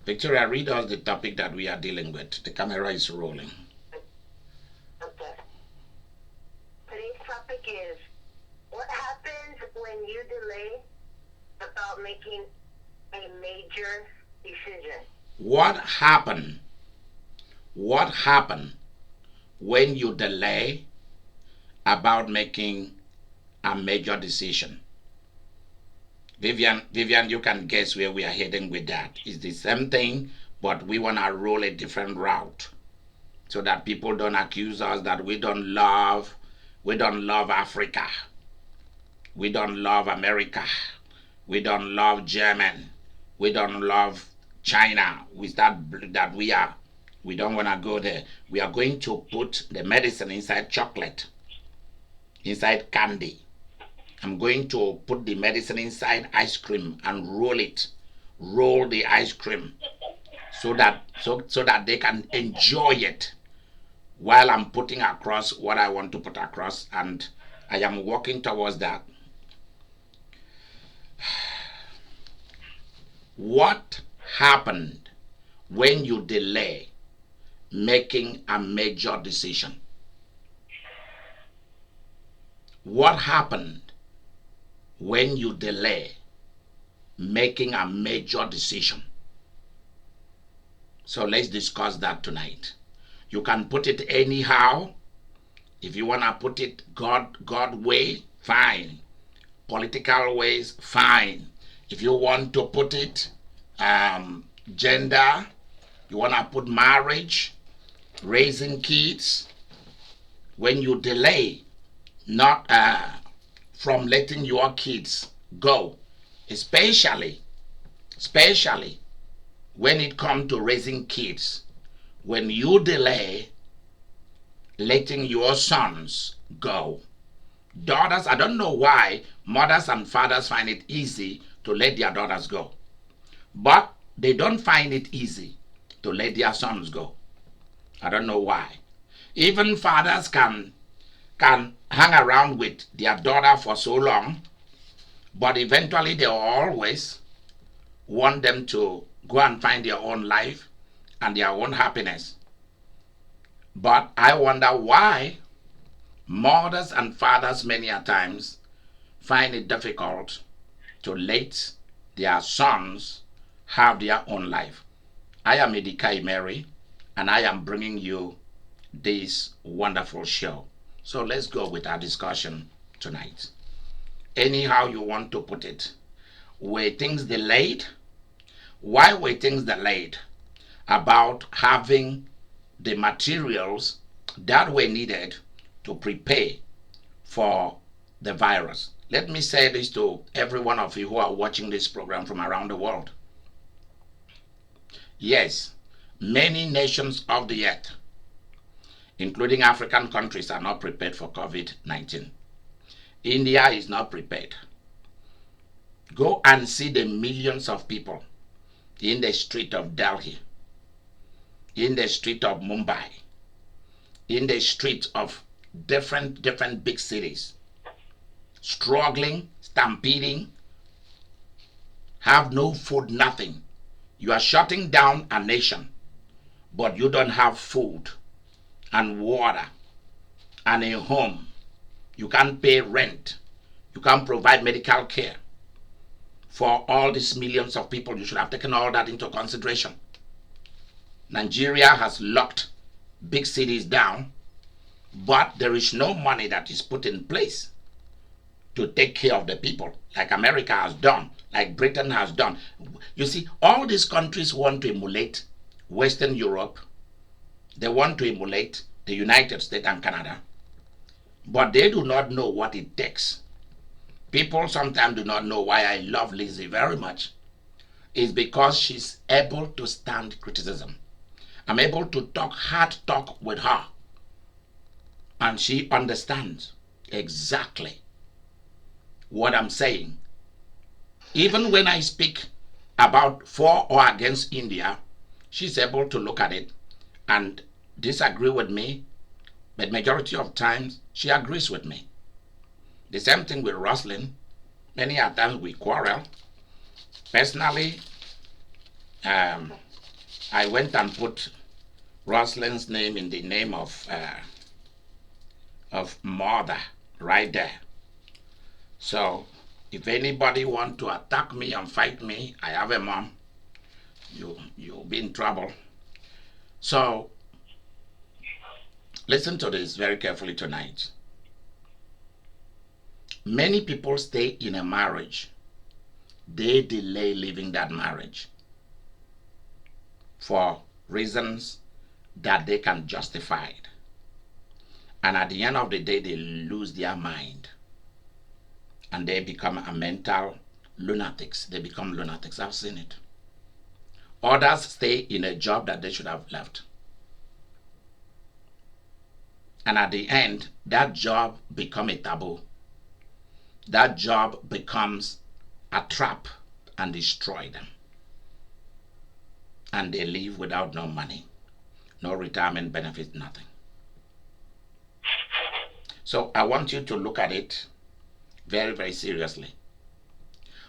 Victoria, read us the topic that we are dealing with. The camera is rolling. Okay. Today's topic is what happens when you delay about making a major decision. What happened? What happened when you delay about making a major decision? Vivian, you can guess where we are heading with that. It's the same thing, but we want to roll a different route so that people don't accuse us that we don't love Africa. We don't love America. We don't love German. We don't love China. With that we don't want to go there. We are going to put the medicine inside chocolate, inside candy. I'm going to put the medicine inside ice cream and roll it. Roll the ice cream so that they can enjoy it while I'm putting across what I want to put across, and I am working towards that. What happened when you delay making a major decision? What happened when you delay making a major decision? So let's discuss that tonight. You can put it anyhow. If you want to put it God way, fine. Political ways, fine. If you want to put it gender, you want to put marriage, raising kids, when you delay not from letting your kids go, especially when it comes to raising kids, when you delay letting your sons go. Daughters, I don't know why mothers and fathers find it easy to let their daughters go, but they don't find it easy to let their sons go. I don't know why. Even fathers can hang around with their daughter for so long, but eventually they always want them to go and find their own life and their own happiness. But I wonder why mothers and fathers many a times find it difficult to let their sons have their own life. I am Idika Imeri, and I am bringing you this wonderful show. So let's go with our discussion tonight. Anyhow you want to put it. Were things delayed? Why were things delayed about having the materials that were needed to prepare for the virus? Let me say this to every one of you who are watching this program from around the world. Yes, many nations of the earth, including African countries, are not prepared for COVID-19. India is not prepared. Go and see the millions of people in the street of Delhi, in the street of Mumbai, in the streets of different big cities, struggling, stampeding, have no food, nothing. You are shutting down a nation, but you don't have food and water and a home. You can't pay rent. You can't provide medical care for all these millions of people. You should have taken all that into consideration. Nigeria has locked big cities down, but there is no money that is put in place to take care of the people, like America has done, like Britain has done. You see, all these countries want to emulate Western Europe. They want to emulate the United States and Canada, but they do not know what it takes. People sometimes do not know why I love Lizzie very much. It's because she's able to stand criticism. I'm able to talk hard talk with her, and she understands exactly what I'm saying. Even when I speak about for or against India, she's able to look at it and disagree with me, but majority of times she agrees with me. The same thing with Roslyn. Many a times we quarrel. Personally, I went and put Rosalind's name in the name of mother right there. So if anybody want to attack me and fight me, I have a mom. You'll be in trouble. So listen to this very carefully tonight. Many people stay in a marriage. They delay leaving that marriage for reasons that they can justify it. And at the end of the day, they lose their mind. And they become a mental lunatics. They become lunatics. I've seen it. Others stay in a job that they should have left. And at the end, that job becomes a taboo. That job becomes a trap and destroy them. And they leave without no money, no retirement benefit, nothing. So I want you to look at it very, very seriously.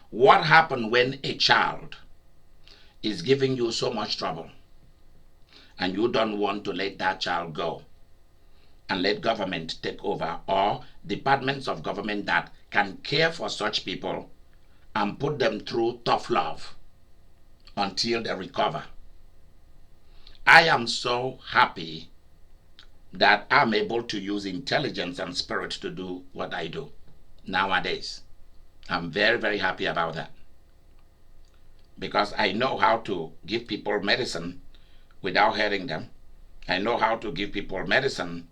What happens when a child is giving you so much trouble and you don't want to let that child go and let government take over, or departments of government that can care for such people and put them through tough love until they recover? I am so happy that I'm able to use intelligence and spirit to do what I do nowadays. I'm very, very happy about that, because I know how to give people medicine without hurting them. I know how to give people medicine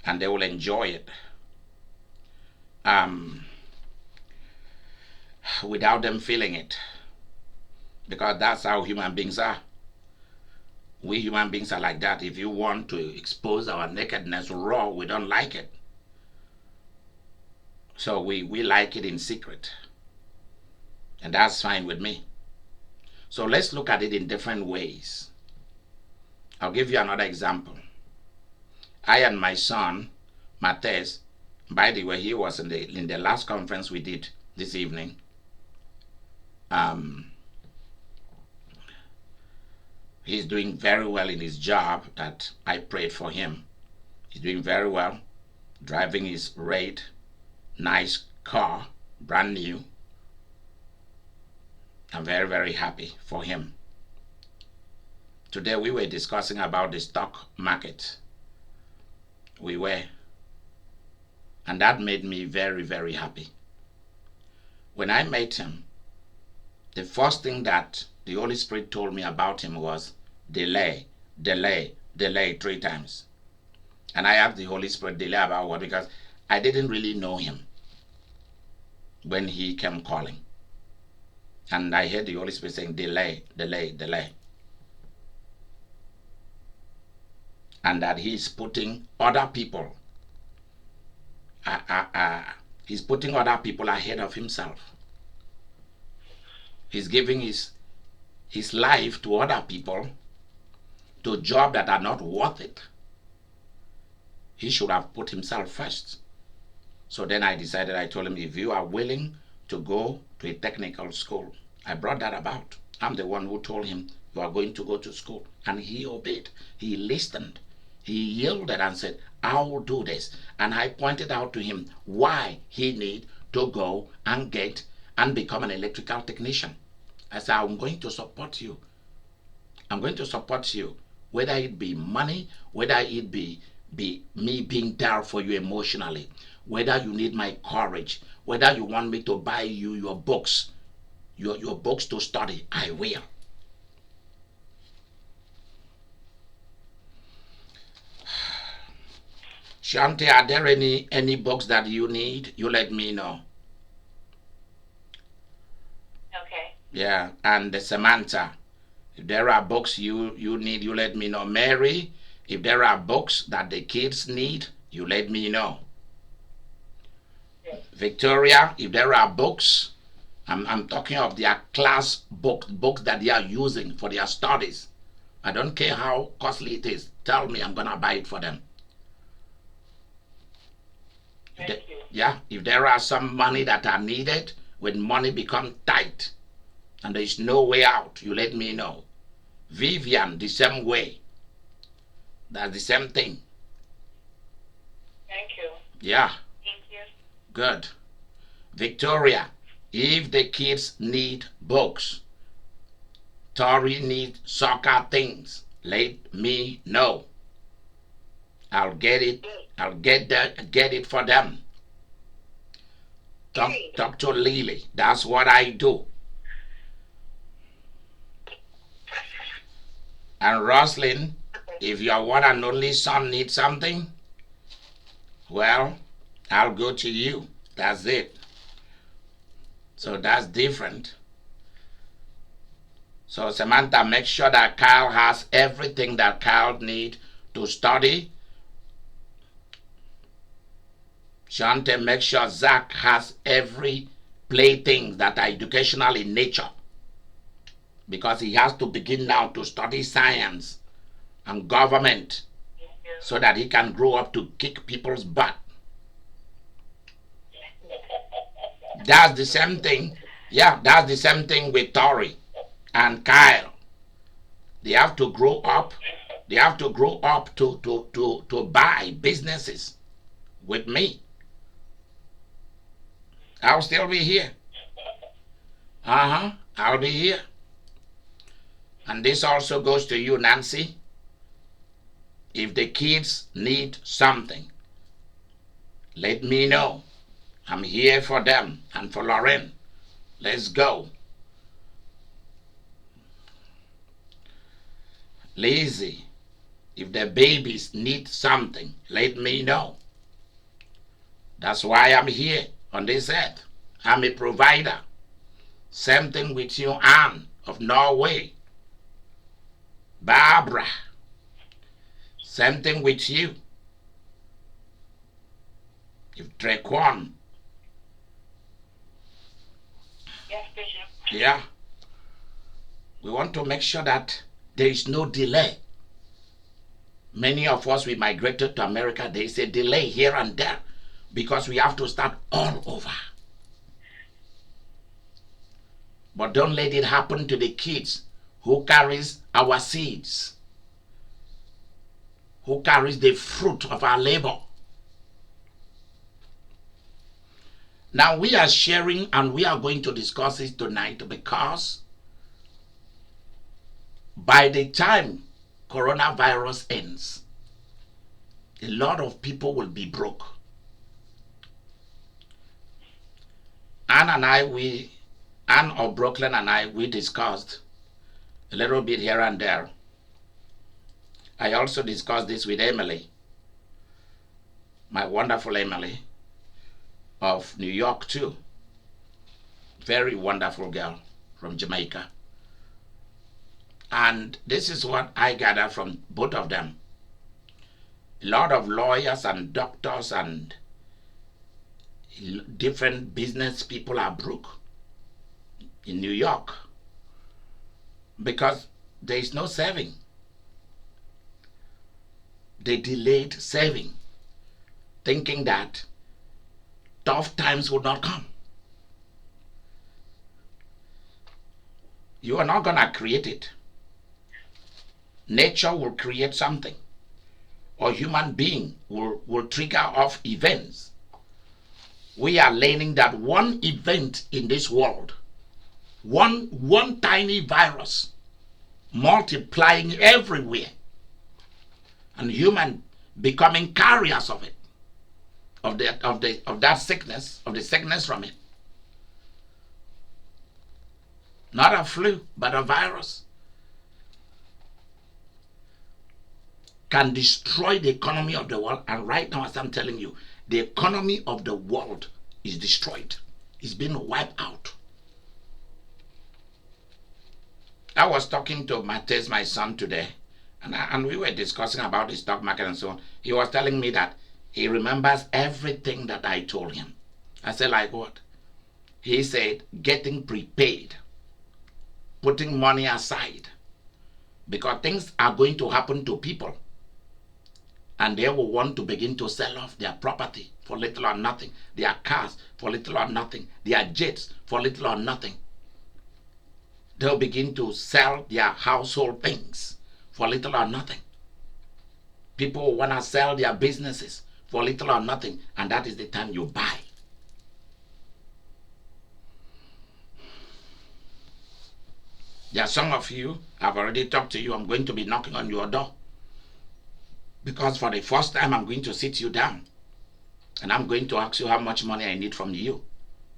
and they will enjoy it without them feeling it, because that's how human beings are. We human beings are like that. If you want to expose our nakedness raw, we don't like it. So we like it in secret. And that's fine with me. So let's look at it in different ways. I'll give you another example. I and my son, Matthias, by the way, he was in the last conference we did this evening. He's doing very well in his job that I prayed for him. He's doing very well, driving his red, nice car, brand new. I'm very, very happy for him. Today we were discussing about the stock market. We were. And that made me very, very happy. When I met him, the first thing that the Holy Spirit told me about him was delay, delay, delay 3 times. And I asked the Holy Spirit, delay about what? Because I didn't really know him when he came calling. And I heard the Holy Spirit saying, delay, delay, delay. And that he's putting other people, he's putting other people ahead of himself. He's giving his life to other people, to jobs that are not worth it. He should have put himself first. So then I decided, I told him, if you are willing to go to a technical school, I brought that about. I'm the one who told him, you are going to go to school. And he obeyed. He listened. He yielded and said, I will do this. And I pointed out to him why he need to go and get and become an electrical technician. I said, I'm going to support you. I'm going to support you, whether it be money, whether it be me being there for you emotionally, whether you need my courage, whether you want me to buy you your books, your books to study, I will. Shanti, are there any books that you need? You let me know. Okay. Yeah, and Samantha, if there are books you need, you let me know. Mary, if there are books that the kids need, you let me know. Yes. Victoria, if there are books, I'm talking of their class books that they are using for their studies. I don't care how costly it is. Tell me, I'm gonna buy it for them. Thank you. Yeah, if there are some money that are needed, when money becomes tight and there is no way out, you let me know. Vivian, the same way. That's the same thing. Thank you. Yeah, Thank you. good. Victoria, if the kids need books, Tori needs soccer things, let me know. I'll get it. I'll get it for them. Talk to Lily. That's what I do. And Roslyn, if your one and only son needs something, well, I'll go to you. That's it. So that's different. So Samantha, make sure that Kyle has everything that Kyle needs to study. Shante, make sure Zach has every plaything that are educational in nature. Because he has to begin now to study science and government so that he can grow up to kick people's butt. That's the same thing. Yeah, that's the same thing with Tori and Kyle. They have to grow up. They have to grow up to buy businesses with me. I'll still be here. I'll be here. And this also goes to you, Nancy. If the kids need something, let me know. I'm here for them and for Lauren. Let's go. Lizzie, if the babies need something, let me know. That's why I'm here on this earth. I'm a provider. Same thing with you, Anne of Norway. Barbara, same thing with you. If Trequan. Yes, Bishop. Yeah. We want to make sure that there is no delay. Many of us, we migrated to America. There is a delay here and there because we have to start all over. But don't let it happen to the kids who carries our seeds, who carries the fruit of our labor. Now we are sharing and we are going to discuss it tonight because by the time coronavirus ends, a lot of people will be broke. Anne of Brooklyn and I, we discussed a little bit here and there. I also discussed this with Emily, my wonderful Emily of New York too. Very wonderful girl from Jamaica. And this is what I gather from both of them. A lot of lawyers and doctors and different business people are broke in New York because there is no saving. They delayed saving, thinking that tough times would not come. You are not going to create it. Nature will create something, or human being will trigger off events. We are learning that one event in this world, one tiny virus multiplying everywhere, and human becoming carriers of it, of that sickness, of the sickness from it. Not a flu, but a virus can destroy the economy of the world. And right now, as I'm telling you, the economy of the world is destroyed. It's been wiped out. I was talking to Matthias, my son, today, and we were discussing about the stock market and so on. He was telling me that he remembers everything that I told him. I said, like what? He said, getting prepaid, putting money aside, because things are going to happen to people. And they will want to begin to sell off their property for little or nothing, their cars for little or nothing, their jets for little or nothing. they'll begin to sell their household things for little or nothing. People want to sell their businesses for little or nothing, and that is the time you buy. There are some of you, I've already talked to you, I'm going to be knocking on your door. Because for the first time, I'm going to sit you down. And I'm going to ask you how much money I need from you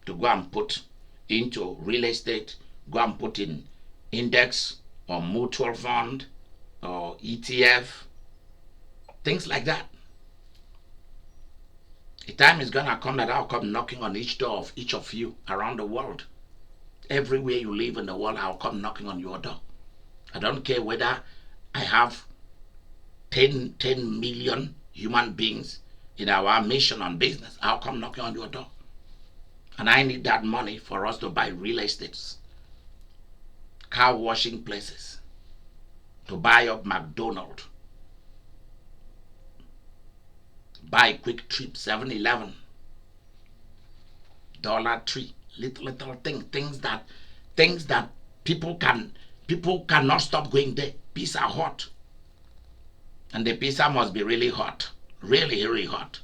to go and put into real estate, go and put in index or mutual fund or ETF, things like that. A time is going to come that I'll come knocking on each door of each of you around the world. Everywhere you live in the world, I'll come knocking on your door. I don't care whether I have 10 million human beings in our mission on business. I'll come knocking on your door. And I need that money for us to buy real estates, car washing places, to buy up McDonald's, buy Quick Trip, 7-Eleven, Dollar Tree, little things that people cannot stop going there. Pizza Hut. And the pizza must be really hot. Really hot.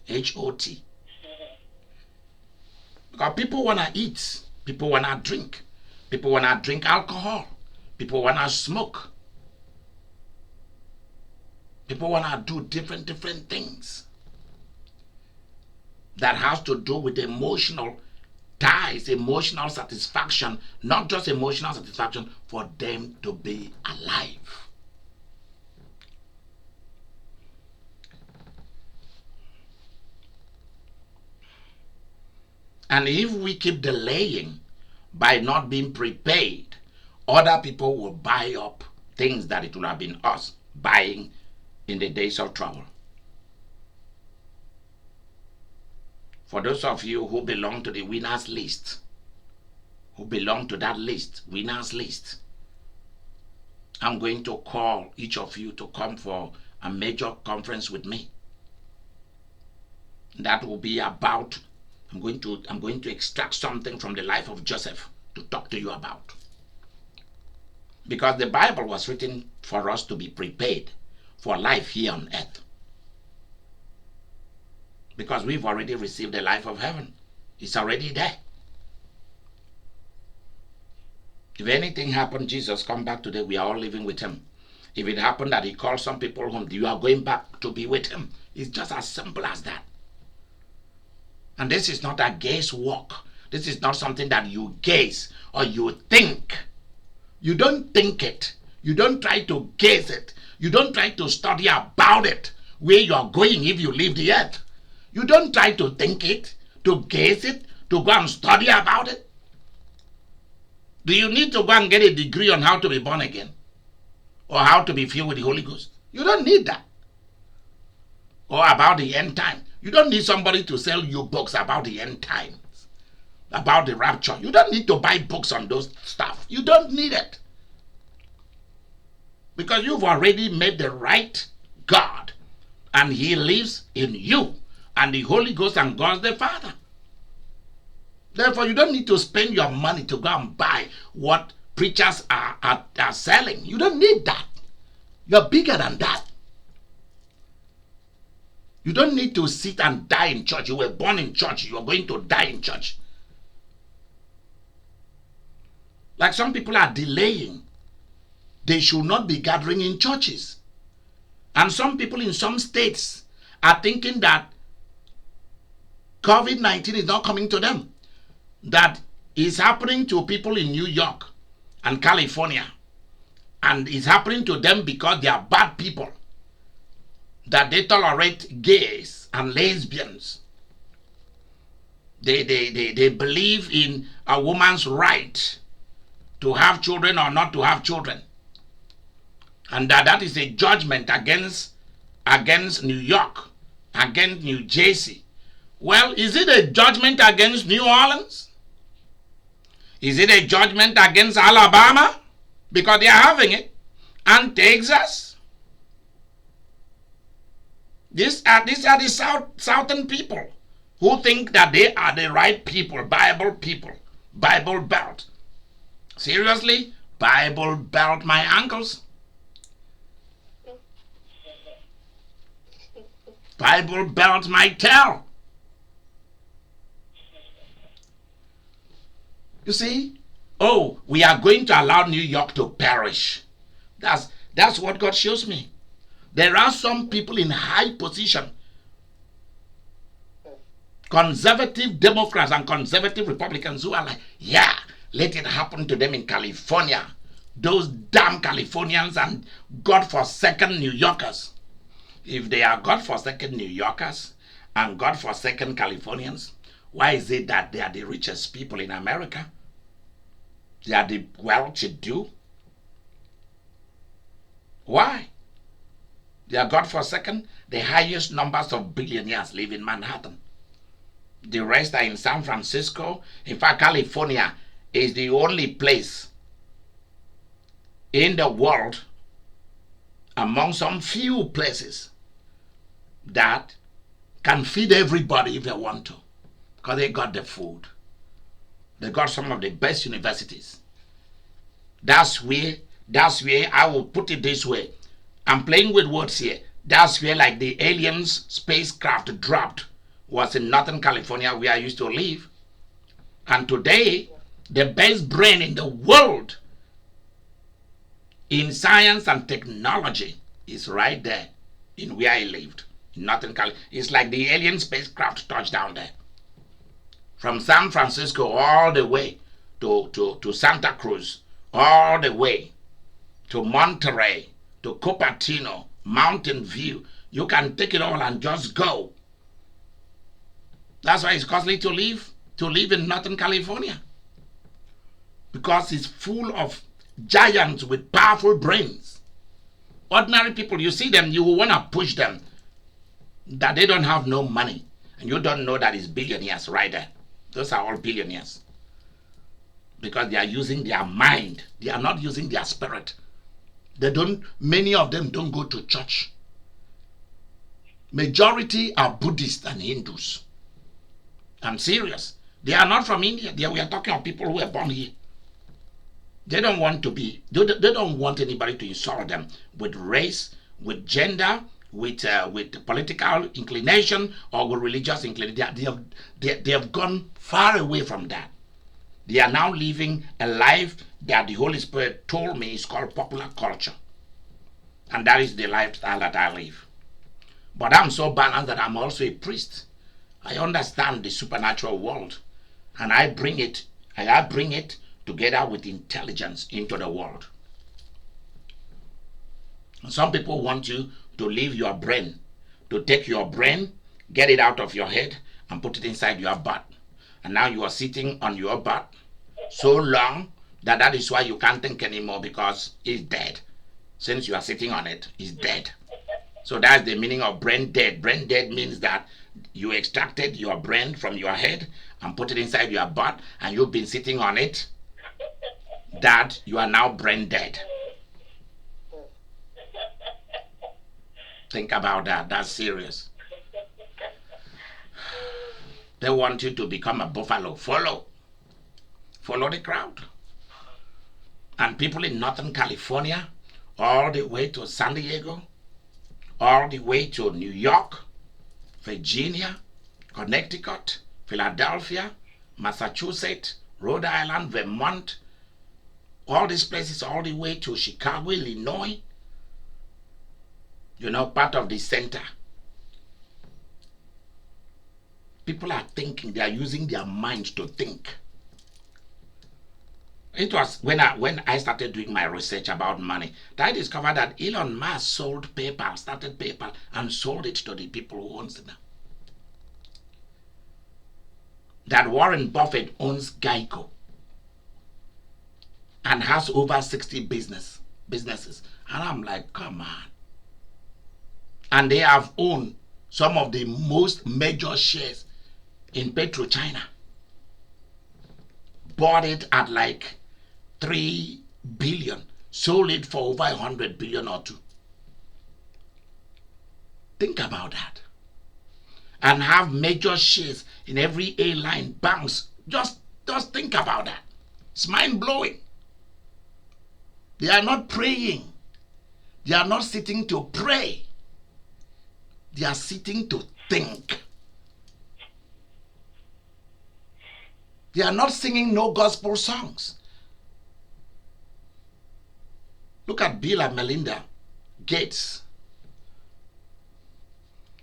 HOT. Because people want to eat. People want to drink. People want to drink alcohol. People want to smoke. People want to do different things. That has to do with emotional ties, emotional satisfaction. Not just emotional satisfaction, for them to be alive. And if we keep delaying by not being prepared, other people will buy up things that it would have been us buying in the days of trouble. For those of you who belong to the winners list, who belong to that list, winners list, I'm going to call each of you to come for a major conference with me. That will be about, I'm going to extract something from the life of Joseph to talk to you about. Because the Bible was written for us to be prepared for life here on earth. Because we've already received the life of heaven. It's already there. If anything happened, Jesus come back today, we are all living with him. If it happened that he called some people home, you are going back to be with him. It's just as simple as that. And this is not a guesswork. This is not something that you guess or you think. You don't think it. You don't try to guess it. You don't try to study about it, where you are going if you leave the earth. You don't try to think it, to guess it, to go and study about it. Do you need to go and get a degree on how to be born again? Or how to be filled with the Holy Ghost? You don't need that. Or about the end time. You don't need somebody to sell you books about the end times, about the rapture. You don't need to buy books on those stuff. You don't need it. Because you've already met the right God, and he lives in you, and the Holy Ghost and God the Father. Therefore, you don't need to spend your money to go and buy what preachers are selling. You don't need that. You're bigger than that. You don't need to sit and die in church. You were born in church. You are going to die in church. Like some people are delaying. They should not be gathering in churches. And some people in some states are thinking that COVID-19 is not coming to them. That is happening to people in New York and California. And it's happening to them because they are bad people. That they tolerate gays and lesbians. They believe in a woman's right to have children or not to have children. And that is a judgment against New York, against New Jersey. Well, is it a judgment against New Orleans? Is it a judgment against Alabama? Because they are having it. And Texas? These are the southern people who think that they are the right people, Bible belt. Seriously, Bible belt my ankles. Bible belt my tail. You see? Oh, we are going to allow New York to perish. That's what God shows me. There are some people in high position, conservative Democrats and conservative Republicans, who are like, yeah, let it happen to them in California. Those damn Californians and God-forsaken New Yorkers. If they are God-forsaken New Yorkers and God-forsaken Californians, why is it that they are the richest people in America? They are the well-to-do. Why? They are God-forsaken. The highest numbers of billionaires live in Manhattan. The rest are in San Francisco. In fact, California is the only place in the world, among some few places, that can feed everybody if they want to, because they got the food. They got some of the best universities. That's where I will put it this way. I'm playing with words here. That's where, like, the aliens spacecraft dropped was in Northern California, where I used to live. And today, the best brain in the world in science and technology is right there in where I lived. In Northern California. It's like the alien spacecraft touched down there. From San Francisco all the way to Santa Cruz, all the way to Monterey, to Cupertino, Mountain View. You can take it all and just go. That's why it's costly to live in Northern California. Because it's full of giants with powerful brains. Ordinary people, you see them, you will want to push them, that they don't have no money. And you don't know that it's billionaires right there. Those are all billionaires. Because they are using their mind. They are not using their spirit. Many of them don't go to church. Majority are Buddhists and Hindus. I'm serious. They are not from India. We are talking of people who are born here. They don't want to be, they don't want anybody to insult them with race, with gender, with political inclination, or with religious inclination. They have gone far away from that. They are now living a life that the Holy Spirit told me is called popular culture. And that is the lifestyle that I live. But I'm so balanced that I'm also a priest. I understand the supernatural world, and I bring it together with intelligence into the world. Some people want you to leave your brain, to take your brain, get it out of your head, and put it inside your butt. And now you are sitting on your butt so long that is why you can't think anymore, because it's dead. Since you are sitting on it, it's dead. So that's the meaning of brain dead. Brain dead means that you extracted your brain from your head and put it inside your butt, and you've been sitting on it, that you are now brain dead. Think about that. That's serious. They want you to become a buffalo. Follow the crowd. And people in Northern California, all the way to San Diego, all the way to New York, Virginia, Connecticut, Philadelphia, Massachusetts, Rhode Island, Vermont, all these places, all the way to Chicago, Illinois, part of the center. People are thinking, they are using their mind to think. It was when I started doing my research about money that I discovered that Elon Musk started PayPal, and sold it to the people who owns it now. That Warren Buffett owns Geico and has over 60 businesses. And I'm like, come on. And they have owned some of the most major shares in PetroChina. Bought it at like 3 billion, sold it for over 100 billion or two. Think about that. And have major shares in every airline, banks. Just think about that. It's mind-blowing. They are not praying. They are not sitting to pray. They are sitting to think. They are not singing no gospel songs. Look at Bill and Melinda Gates.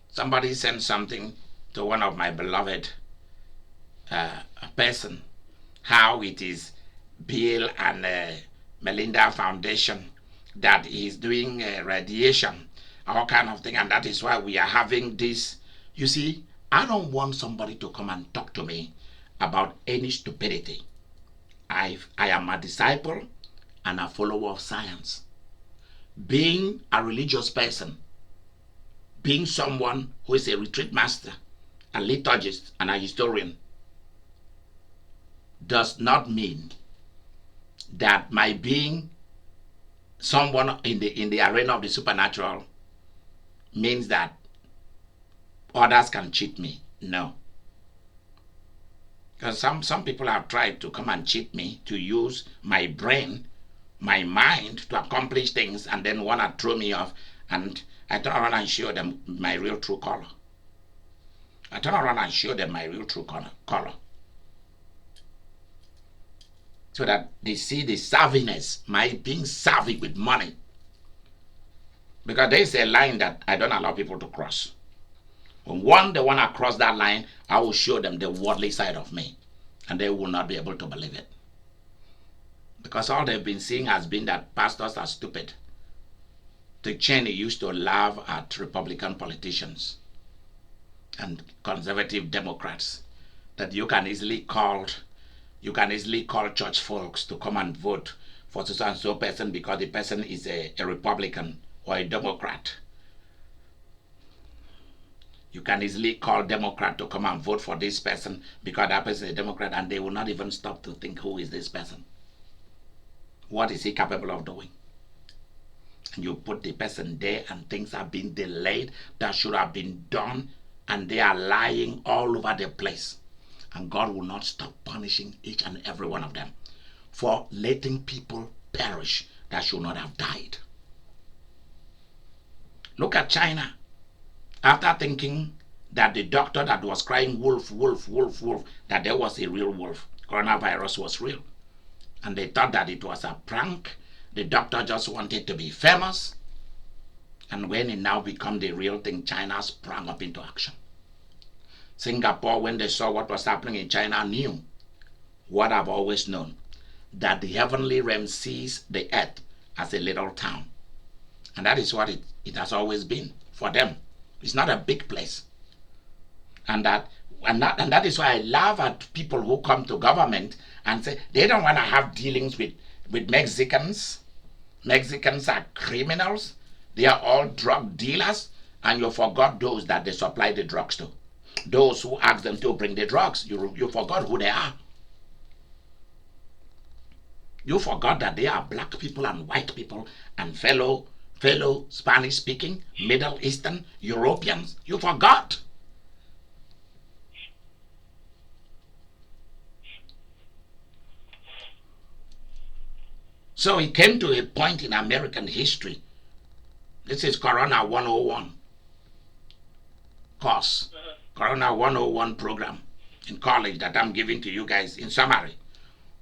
Somebody sent something to one of my beloved person, how it is Bill and Melinda Foundation that is doing radiation, all kind of thing, and that is why we are having this. You see, I don't want somebody to come and talk to me about any stupidity. I am a disciple and a follower of science. Being a religious person, being someone who is a retreat master, a liturgist, and a historian, does not mean that my being someone in the arena of the supernatural means that others can cheat me. No. Because some people have tried to come and cheat me, to use my brain, my mind, to accomplish things, and then want to throw me off, and I turn around and show them my real true color. I turn around and show them my real true color. So that they see the savviness, my being savvy with money. Because there is a line that I don't allow people to cross. When they want to cross that line, I will show them the worldly side of me. And they will not be able to believe it. Because all they've been seeing has been that pastors are stupid. Dick Cheney used to laugh at Republican politicians and conservative Democrats that you can easily call church folks to come and vote for so and so person because the person is a Republican or a Democrat. You can easily call Democrat to come and vote for this person because that person is a Democrat, and they will not even stop to think, who is this person? What is he capable of doing? And you put the person there and things have been delayed that should have been done, and they are lying all over the place. And God will not stop punishing each and every one of them for letting people perish that should not have died. Look at China. After thinking that the doctor that was crying wolf, wolf, wolf, wolf, that there was a real wolf, coronavirus was real. And they thought that it was a prank. The doctor just wanted to be famous. And when it now became the real thing, China sprang up into action. Singapore, when they saw what was happening in China, knew what I've always known, that the heavenly realm sees the earth as a little town. And that is what it has always been for them. It's not a big place. And that is why I laugh at people who come to government and say they don't want to have dealings with Mexicans. Mexicans are criminals. They are all drug dealers. And you forgot those that they supply the drugs to. Those who ask them to bring the drugs. You forgot who they are. You forgot that they are black people and white people and fellow Spanish speaking, Middle Eastern, Europeans. You forgot. So it came to a point in American history. This is Corona 101 course. Corona 101 program in college that I'm giving to you guys in summary.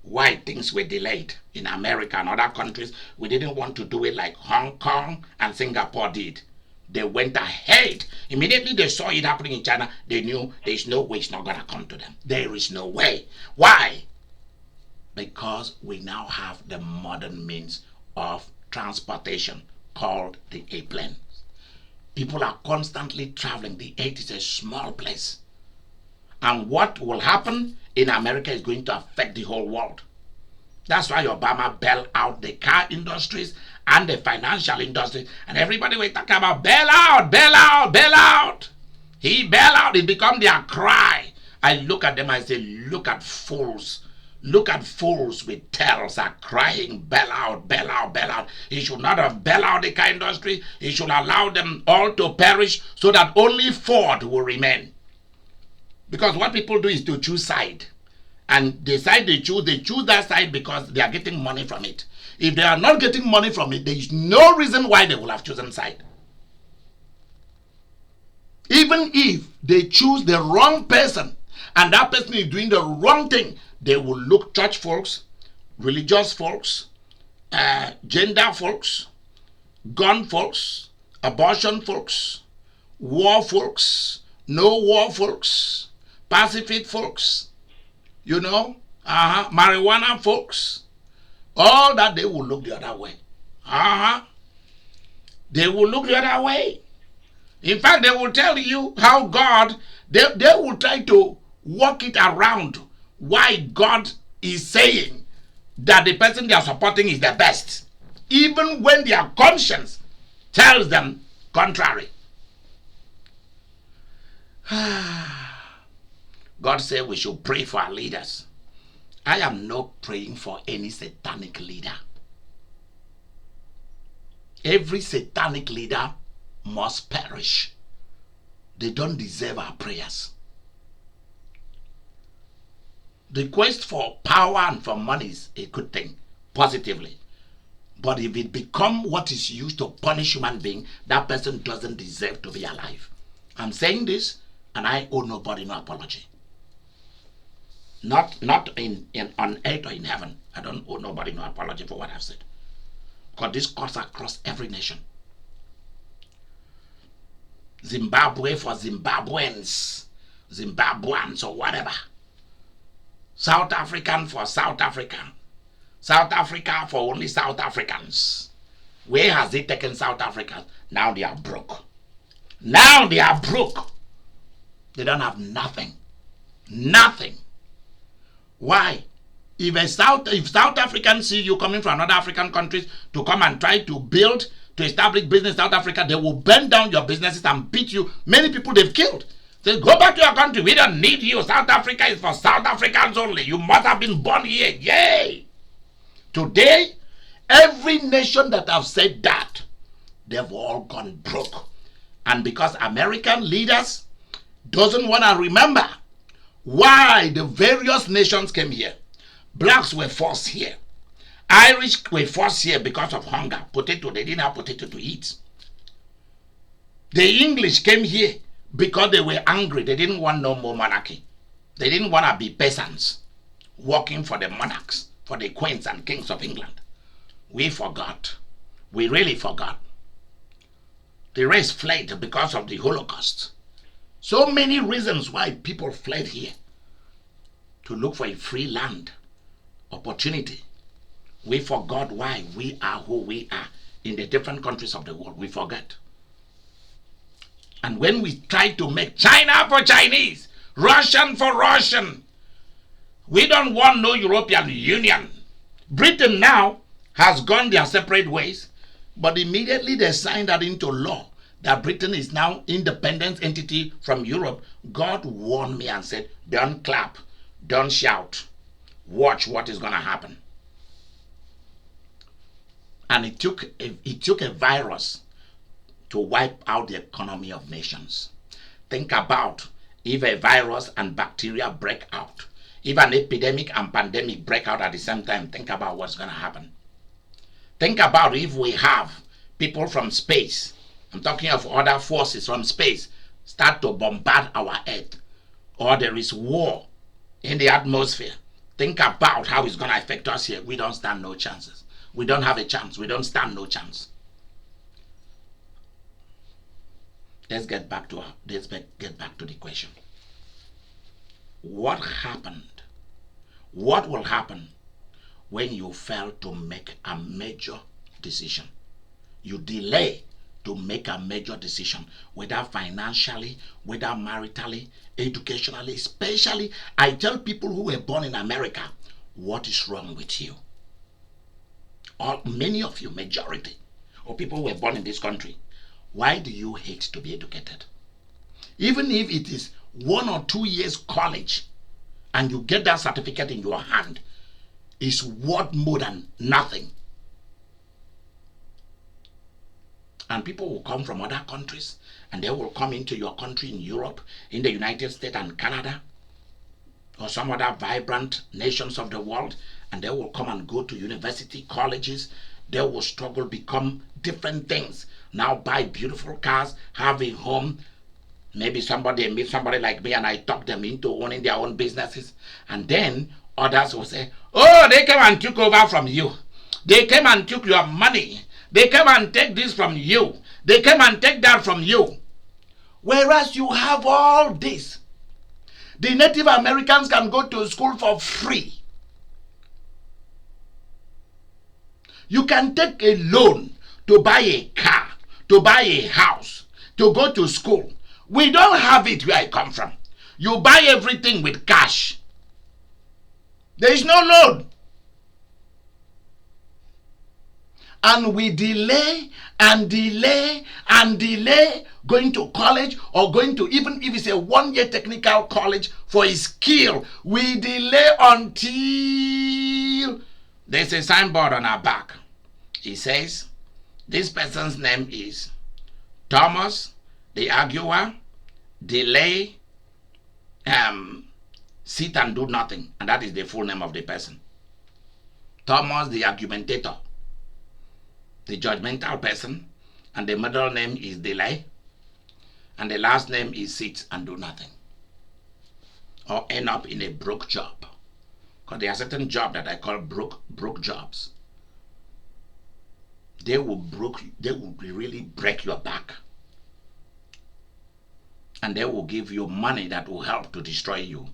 Why things were delayed in America and other countries. We didn't want to do it like Hong Kong and Singapore did. They went ahead. Immediately they saw it happening in China, they knew there's no way it's not going to come to them. There is no way. Why? Because we now have the modern means of transportation called the airplane. People are constantly traveling. The earth is a small place. And what will happen in America is going to affect the whole world. That's why Obama bailed out the car industries and the financial industry. And everybody was talking about bail out, bail out, bail out. He bailed out. It became their cry. I look at them and say, look at fools. Look at fools with tails are crying, bail out, bail out, bail out. He should not have bailed out the car industry. He should allow them all to perish so that only Ford will remain. Because what people do is to choose side. And they choose that side because they are getting money from it. If they are not getting money from it, there is no reason why they will have chosen side. Even if they choose the wrong person and that person is doing the wrong thing, they will look church folks, religious folks, gender folks, gun folks, abortion folks, war folks, no war folks, Pacific folks, marijuana folks, all that they will look the other way. They will look the other way. In fact, they will tell you how God, they will try to work it around why God is saying that the person they are supporting is the best, even when their conscience tells them contrary. God said we should pray for our leaders. I am not praying for any satanic leader. Every satanic leader must perish. They don't deserve our prayers. The quest for power and for money is a good thing, positively. But if it becomes what is used to punish human being, that person doesn't deserve to be alive. I'm saying this, and I owe nobody no apology. Not on earth or in heaven. I don't owe nobody no apology for what I've said. Because this cuts across every nation. Zimbabwe for Zimbabweans, Zimbabweans or whatever. South African for South African. South Africa for only South Africans. Where has it taken South Africa? Now they are broke. Now they are broke. They don't have nothing. Nothing. Why? If South Africans see you coming from another African countries to come and try to build, to establish business in South Africa, they will burn down your businesses and beat you. Many people they've killed. Say, go back to your country. We don't need you. South Africa is for South Africans only. You must have been born here. Yay! Today, every nation that have said that, they've all gone broke. And because American leaders doesn't want to remember why the various nations came here. Blacks were forced here. Irish were forced here because of hunger. Potato, they didn't have potato to eat. The English came here because they were angry. They didn't want no more monarchy. They didn't want to be peasants working for the monarchs, for the queens and kings of England. We forgot. We really forgot. The race fled because of the Holocaust. So many reasons why people fled here. To look for a free land, opportunity. We forgot why we are who we are in the different countries of the world. We forget. And when we try to make China for Chinese, Russian for Russian, we don't want no European Union. Britain now has gone their separate ways, but immediately they signed that into law that Britain is now independent entity from Europe. God warned me and said, don't clap, don't shout, watch what is going to happen. And it took a virus to wipe out the economy of nations. Think about if a virus and bacteria break out. If an epidemic and pandemic break out at the same time, think about what's going to happen. Think about if we have people from space, I'm talking of other forces from space, start to bombard our earth, or there is war in the atmosphere. Think about how it's going to affect us here. We don't stand no chances. We don't have a chance. We don't stand no chance. Let's get back to the question. What happened? What will happen when you fail to make a major decision? You delay to make a major decision, whether financially, whether maritally, educationally, especially. I tell people who were born in America, what is wrong with you? Many of you, majority of people who were born in this country, why do you hate to be educated? Even if it is 1 or 2 years college and you get that certificate in your hand, is worth more than nothing. And people will come from other countries and they will come into your country in Europe, in the United States and Canada, or some other vibrant nations of the world, and they will come and go to university, colleges. They will struggle, become different things. Now buy beautiful cars, have a home. Maybe somebody meet somebody like me and I talk them into owning their own businesses. And then others will say, oh, they came and took over from you. They came and took your money. They came and take this from you. They came and take that from you. Whereas you have all this. The Native Americans can go to school for free. You can take a loan to buy a car, to buy a house, to go to school. We don't have it where I come from. You buy everything with cash. There is no loan. And we delay and delay and delay going to college, or going to, even if it's a 1-year technical college for a skill, we delay until there's a signboard on our back. It says, this person's name is Thomas, the arguer, delay, sit and do nothing. And that is the full name of the person. Thomas, the argumentator, the judgmental person, and the middle name is delay, and the last name is sit and do nothing, or end up in a broke job. Because there are certain jobs that I call broke jobs. They will really break your back, and they will give you money that will help to destroy you,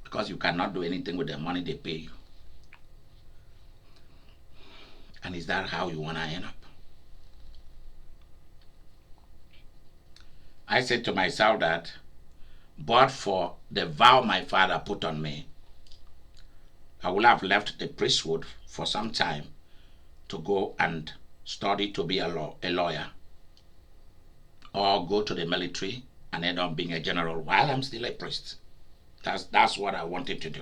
because you cannot do anything with the money they pay you. And is that how you want to end up? I said to myself that, but for the vow my father put on me, I would have left the priesthood for some time to go and study to be a lawyer, or go to the military and end up being a general while I'm still a priest. That's what I wanted to do.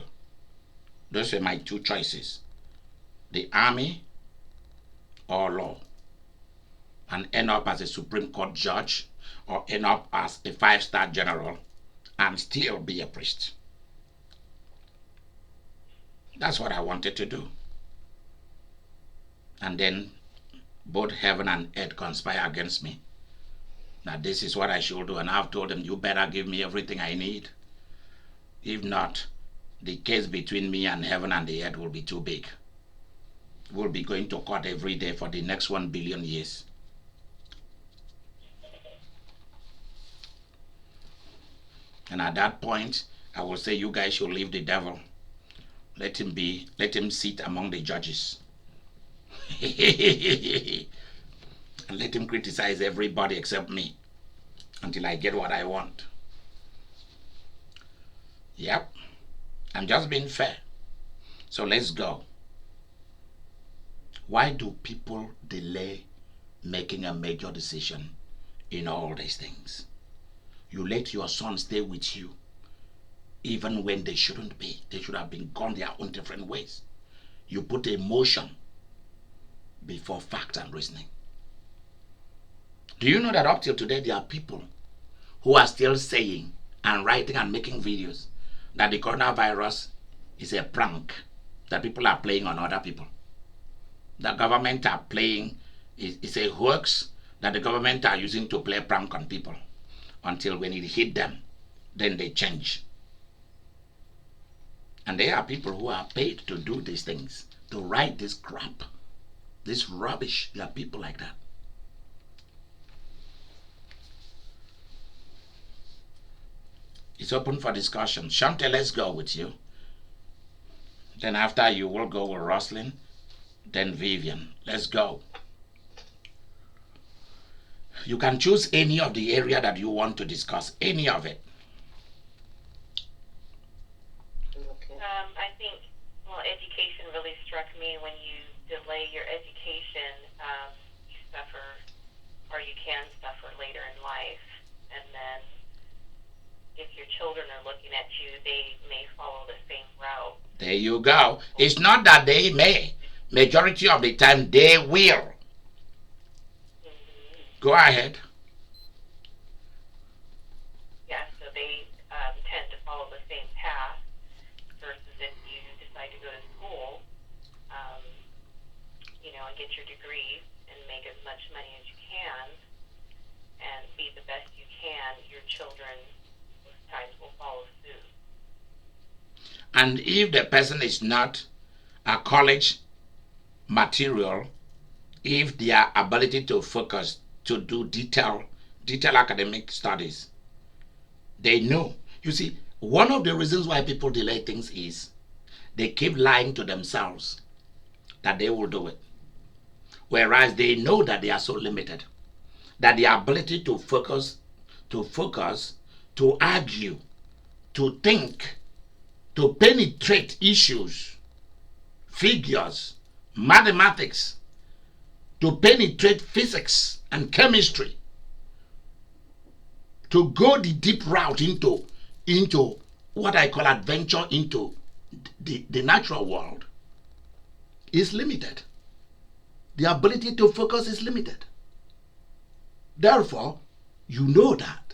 Those were my two choices: the army or law, and end up as a Supreme Court judge, or end up as a 5-star general and still be a priest. That's what I wanted to do. And then both heaven and earth conspire against me. Now this is what I should do, and I've told them, you better give me everything I need. If not, the case between me and heaven and the earth will be too big. We'll be going to court every day for the next 1 billion years. And at that point, I will say, you guys should leave the devil. Let him sit among the judges. And let him criticize everybody except me until I get what I want. Yep, I'm just being fair. So let's go. Why do people delay making a major decision in all these things? You let your son stay with you even when they shouldn't be. They should have been gone their own different ways. You put emotion before fact and reasoning. Do you know that up till today there are people who are still saying and writing and making videos that the coronavirus is a prank that people are playing on other people? The government are playing, it's a hoax that the government are using to play prank on people, until when it hit them, then they change. And there are people who are paid to do these things, to write this crap, this rubbish. There are people like that. It's open for discussion. Shante, let's go with you. Then after you will go with Roslyn, then Vivian. Let's go. You can choose any of the area that you want to discuss, any of it. Okay. I think, well, education really struck me. When you delay your education, you suffer, or you can suffer later in life. And then if your children are looking at you, they may follow the same route. There you go. It's not that they may. Majority of the time, they will. Go ahead. Yeah, so they tend to follow the same path, versus if you decide to go to school, degrees and make as much money as you can and be the best you can, your children most times will follow suit. And if the person is not a college material, if their ability to focus to do detailed academic studies, they know. You see, one of the reasons why people delay things is they keep lying to themselves that they will do it, whereas they know that they are so limited, that the ability to focus, to argue, to think, to penetrate issues, figures, mathematics, to penetrate physics and chemistry, to go the deep route into what I call adventure into the natural world is limited. The ability to focus is limited. Therefore, you know that.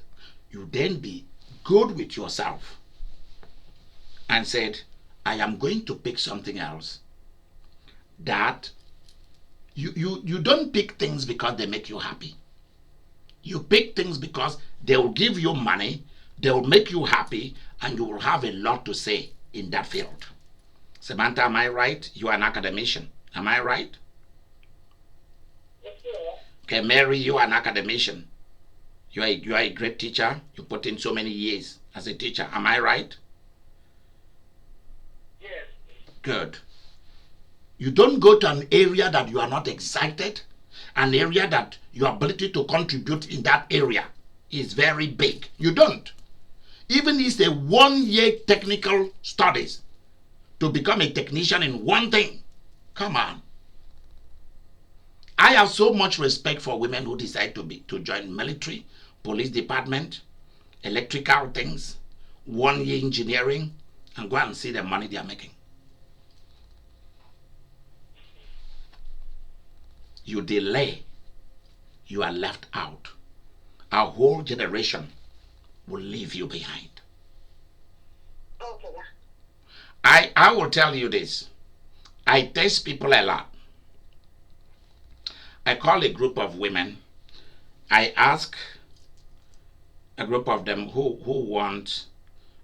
You then be good with yourself and said, I am going to pick something else that you don't pick things because they make you happy. You pick things because they will give you money, they will make you happy, and you will have a lot to say in that field. Samantha, am I right? You are an academician. Am I right? Yes, sir. Okay, Mary, you are an academician. You are a great teacher. You put in so many years as a teacher. Am I right? Yes. Good. You don't go to an area that you are not excited, an area that your ability to contribute in that area is very big. You don't. Even if it's a 1-year technical studies to become a technician in one thing, come on. I have so much respect for women who decide to join military, police department, electrical things, 1-year engineering, and go and see the money they are making. You delay, you are left out. A whole generation will leave you behind. Okay. I will tell you this. I test people a lot. I call a group of women. I ask a group of them who want,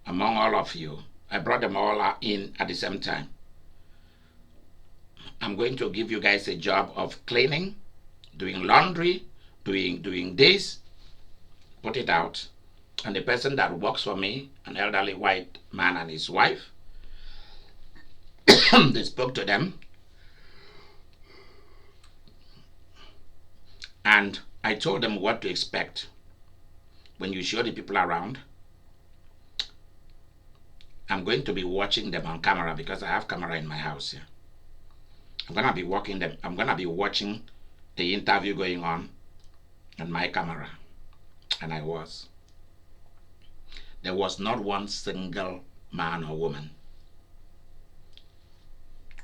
among all of you, I brought them all in at the same time. I'm going to give you guys a job of cleaning, doing laundry, doing this, put it out. And the person that works for me, an elderly white man and his wife, they spoke to them. And I told them what to expect when you show the people around. I'm going to be watching them on camera because I have camera in my house here. I'm gonna be watching the interview going on my camera. And I was. There was not one single man or woman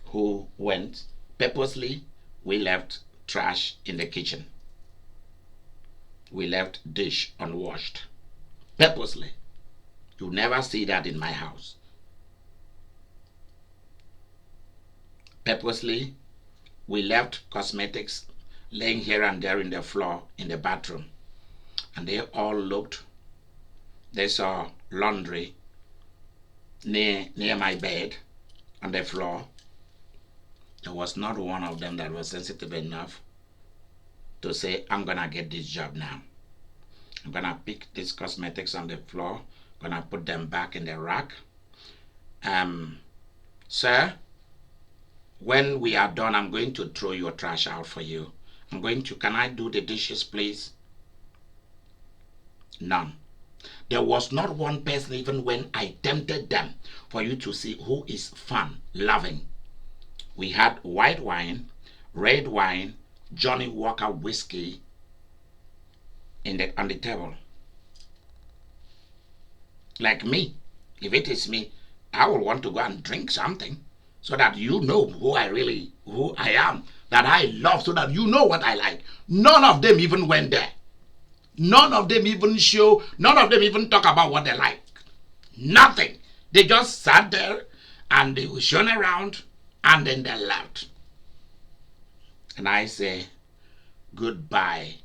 who went purposely. We left trash in the kitchen. We left dish unwashed. Purposely. You never see that in my house. Purposely, we left cosmetics laying here and there in the floor in the bathroom. And they all looked. They saw laundry near my bed on the floor. There was not one of them that was sensitive enough to say, I'm gonna get this job now. I'm gonna pick these cosmetics on the floor, gonna put them back in the rack. Sir, when we are done, I'm going to throw your trash out for you. Can I do the dishes, please? None. There was not one person, even when I tempted them, for you to see who is fun, loving. We had white wine, red wine, Johnny Walker whiskey on the table. Like me, if it is me, I will want to go and drink something so that you know who I am, that I love, so that you know what I like. None of them even went there. None of them even talk about what they like. Nothing. They just sat there and they were shown around and then they left. And I say, goodbye,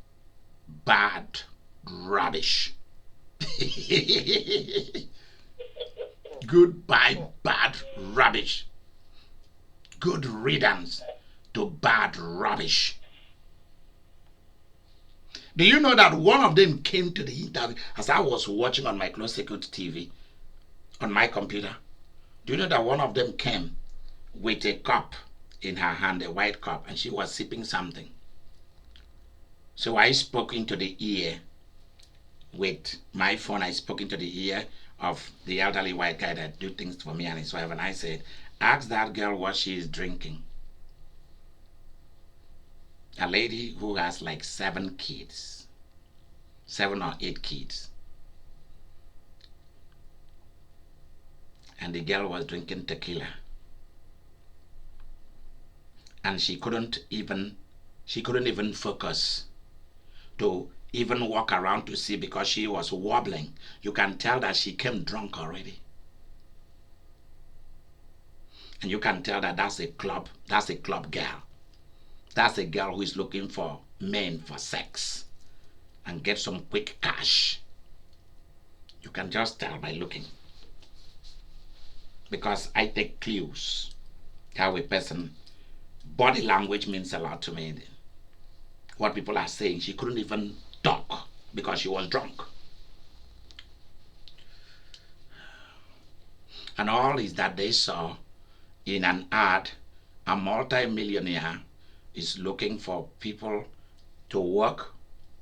bad rubbish. Goodbye, bad rubbish. Good riddance to bad rubbish. Do you know that one of them came to the interview as I was watching on my closed circuit TV on my computer? Do you know that one of them came with a cup in her hand, a white cup, and she was sipping something? So I spoke into the ear with my phone. I spoke into the ear of the elderly white guy that do things for me and his wife, and I said, ask that girl what she is drinking. A lady who has like 7 kids, 7 or 8 kids. And the girl was drinking tequila. And she couldn't even focus to even walk around to see because she was wobbling. You can tell that she came drunk already. And you can tell that that's a club girl. That's a girl who is looking for men for sex and get some quick cash. You can just tell by looking. Because I take clues how a person, body language means a lot to me. What people are saying, she couldn't even talk because she was drunk. And all is that they saw in an ad, a multi-millionaire is looking for people to work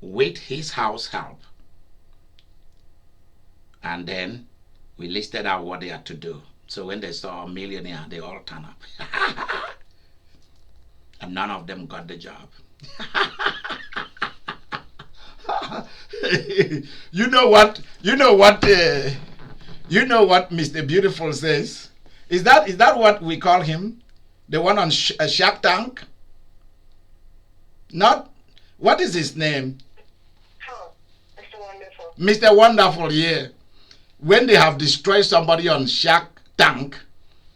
with his house help. And then we listed out what they had to do. So when they saw a millionaire, they all turn up. And none of them got the job. You know what Mr. Beautiful says? Is that what we call him? The one on Shark Tank? Not, what is his name? Oh, Mr. Wonderful. Mr. Wonderful, yeah. When they have destroyed somebody on Shark Tank,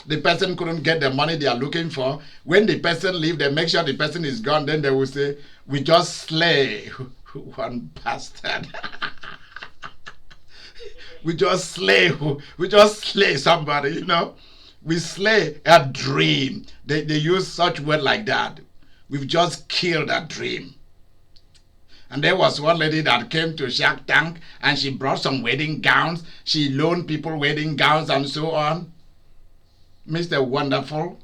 the person couldn't get the money they are looking for. When the person leaves, they make sure the person is gone. Then they will say, we just slay one bastard. we just slay somebody, you know. We slay a dream. They use such word like that. We've just killed a dream. And there was one lady that came to Shark Tank and she brought some wedding gowns. She loaned people wedding gowns and so on. Mr. Wonderful,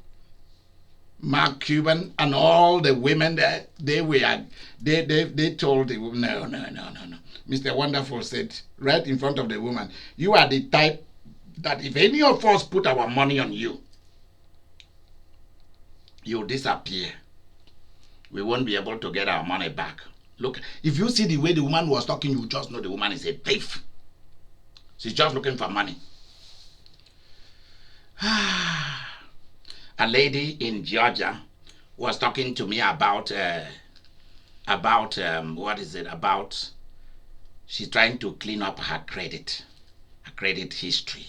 Mark Cuban, and all the women that they told the woman, no. Mr. Wonderful said right in front of the woman, you are the type that if any of us put our money on you, you'll disappear. We won't be able to get our money back. Look, if you see the way the woman was talking, you just know the woman is a thief. She's just looking for money. A lady in Georgia was talking to me about she's trying to clean up her credit history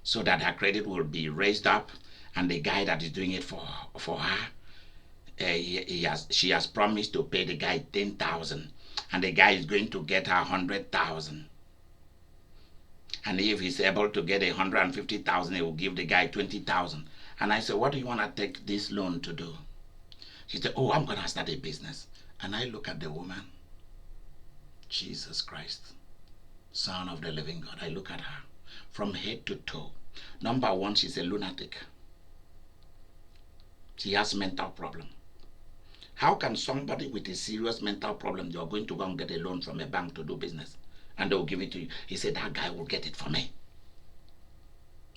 so that her credit will be raised up, and the guy that is doing it for her, she has promised to pay the guy 10,000, and the guy is going to get her 100,000. And if he's able to get 150,000, he will give the guy 20,000. And I said, what do you want to take this loan to do? She said, oh, I'm going to start a business. And I look at the woman, Jesus Christ, Son of the living God. I look at her from head to toe. Number one, she's a lunatic. She has mental problem. How can somebody with a serious mental problem, you're going to go and get a loan from a bank to do business, and they'll give it to you? He said, that guy will get it for me.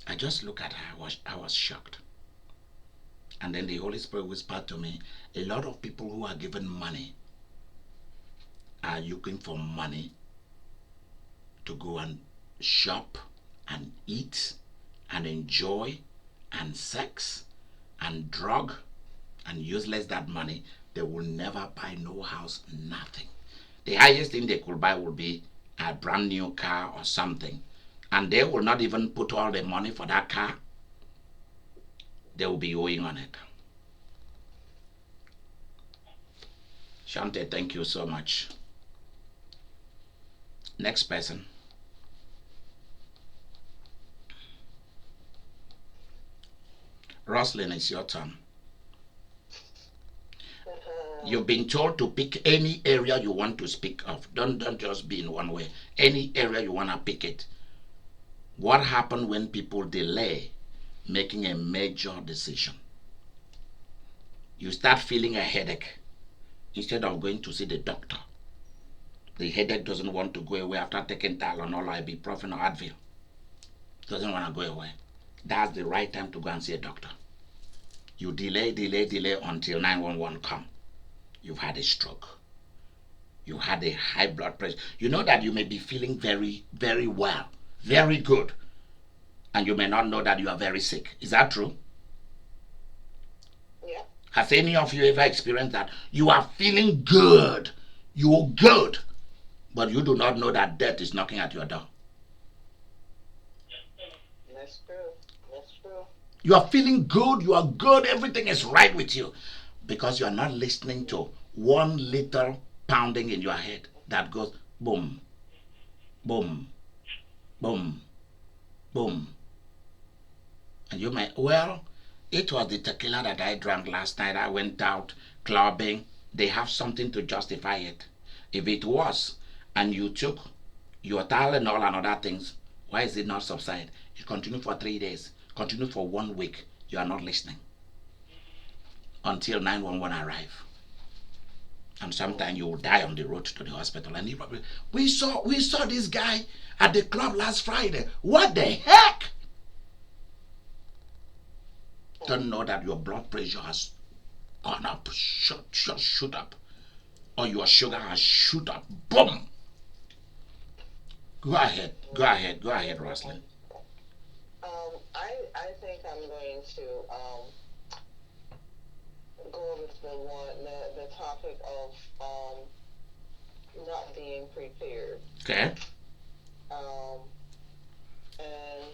I just look at her. I was shocked. And then the Holy Spirit whispered to me, a lot of people who are given money are looking for money to go and shop and eat and enjoy and sex and drug and useless that money. They will never buy no house, nothing. The highest thing they could buy will be a brand new car or something. And they will not even put all the money for that car. They will be owing on it. Shante, thank you so much. Next person. Roslyn, it's your turn. You've been told to pick any area you want to speak of. Don't just be in one way. Any area you want to pick it. What happens when people delay making a major decision? You start feeling a headache instead of going to see the doctor. The headache doesn't want to go away after taking Tylenol or ibuprofen or Advil. Doesn't want to go away. That's the right time to go and see a doctor. You delay until 911 come. You've had a stroke. You had a high blood pressure. You know that you may be feeling very, very well, very good, and you may not know that you are very sick. Is that true? Yeah. Has any of you ever experienced that? You are feeling good. You're good, but you do not know that death is knocking at your door. That's true. That's true. You are feeling good. You are good. Everything is right with you because you are not listening to one little pounding in your head that goes boom, boom, boom, boom. And you may, well, it was the tequila that I drank last night. I went out clubbing. They have something to justify it. If it was, and you took your Tylenol and other things, why is it not subside? It continued for 3 days, continued for 1 week. You are not listening until 911 arrive. And sometimes you will die on the road to the hospital. And probably, we saw this guy at the club last Friday. What the heck? Don't know that your blood pressure has gone up, shoot up, or your sugar has shoot up. Boom. Go ahead, Roslyn. I think I'm going to go with the topic of not being prepared. Okay. And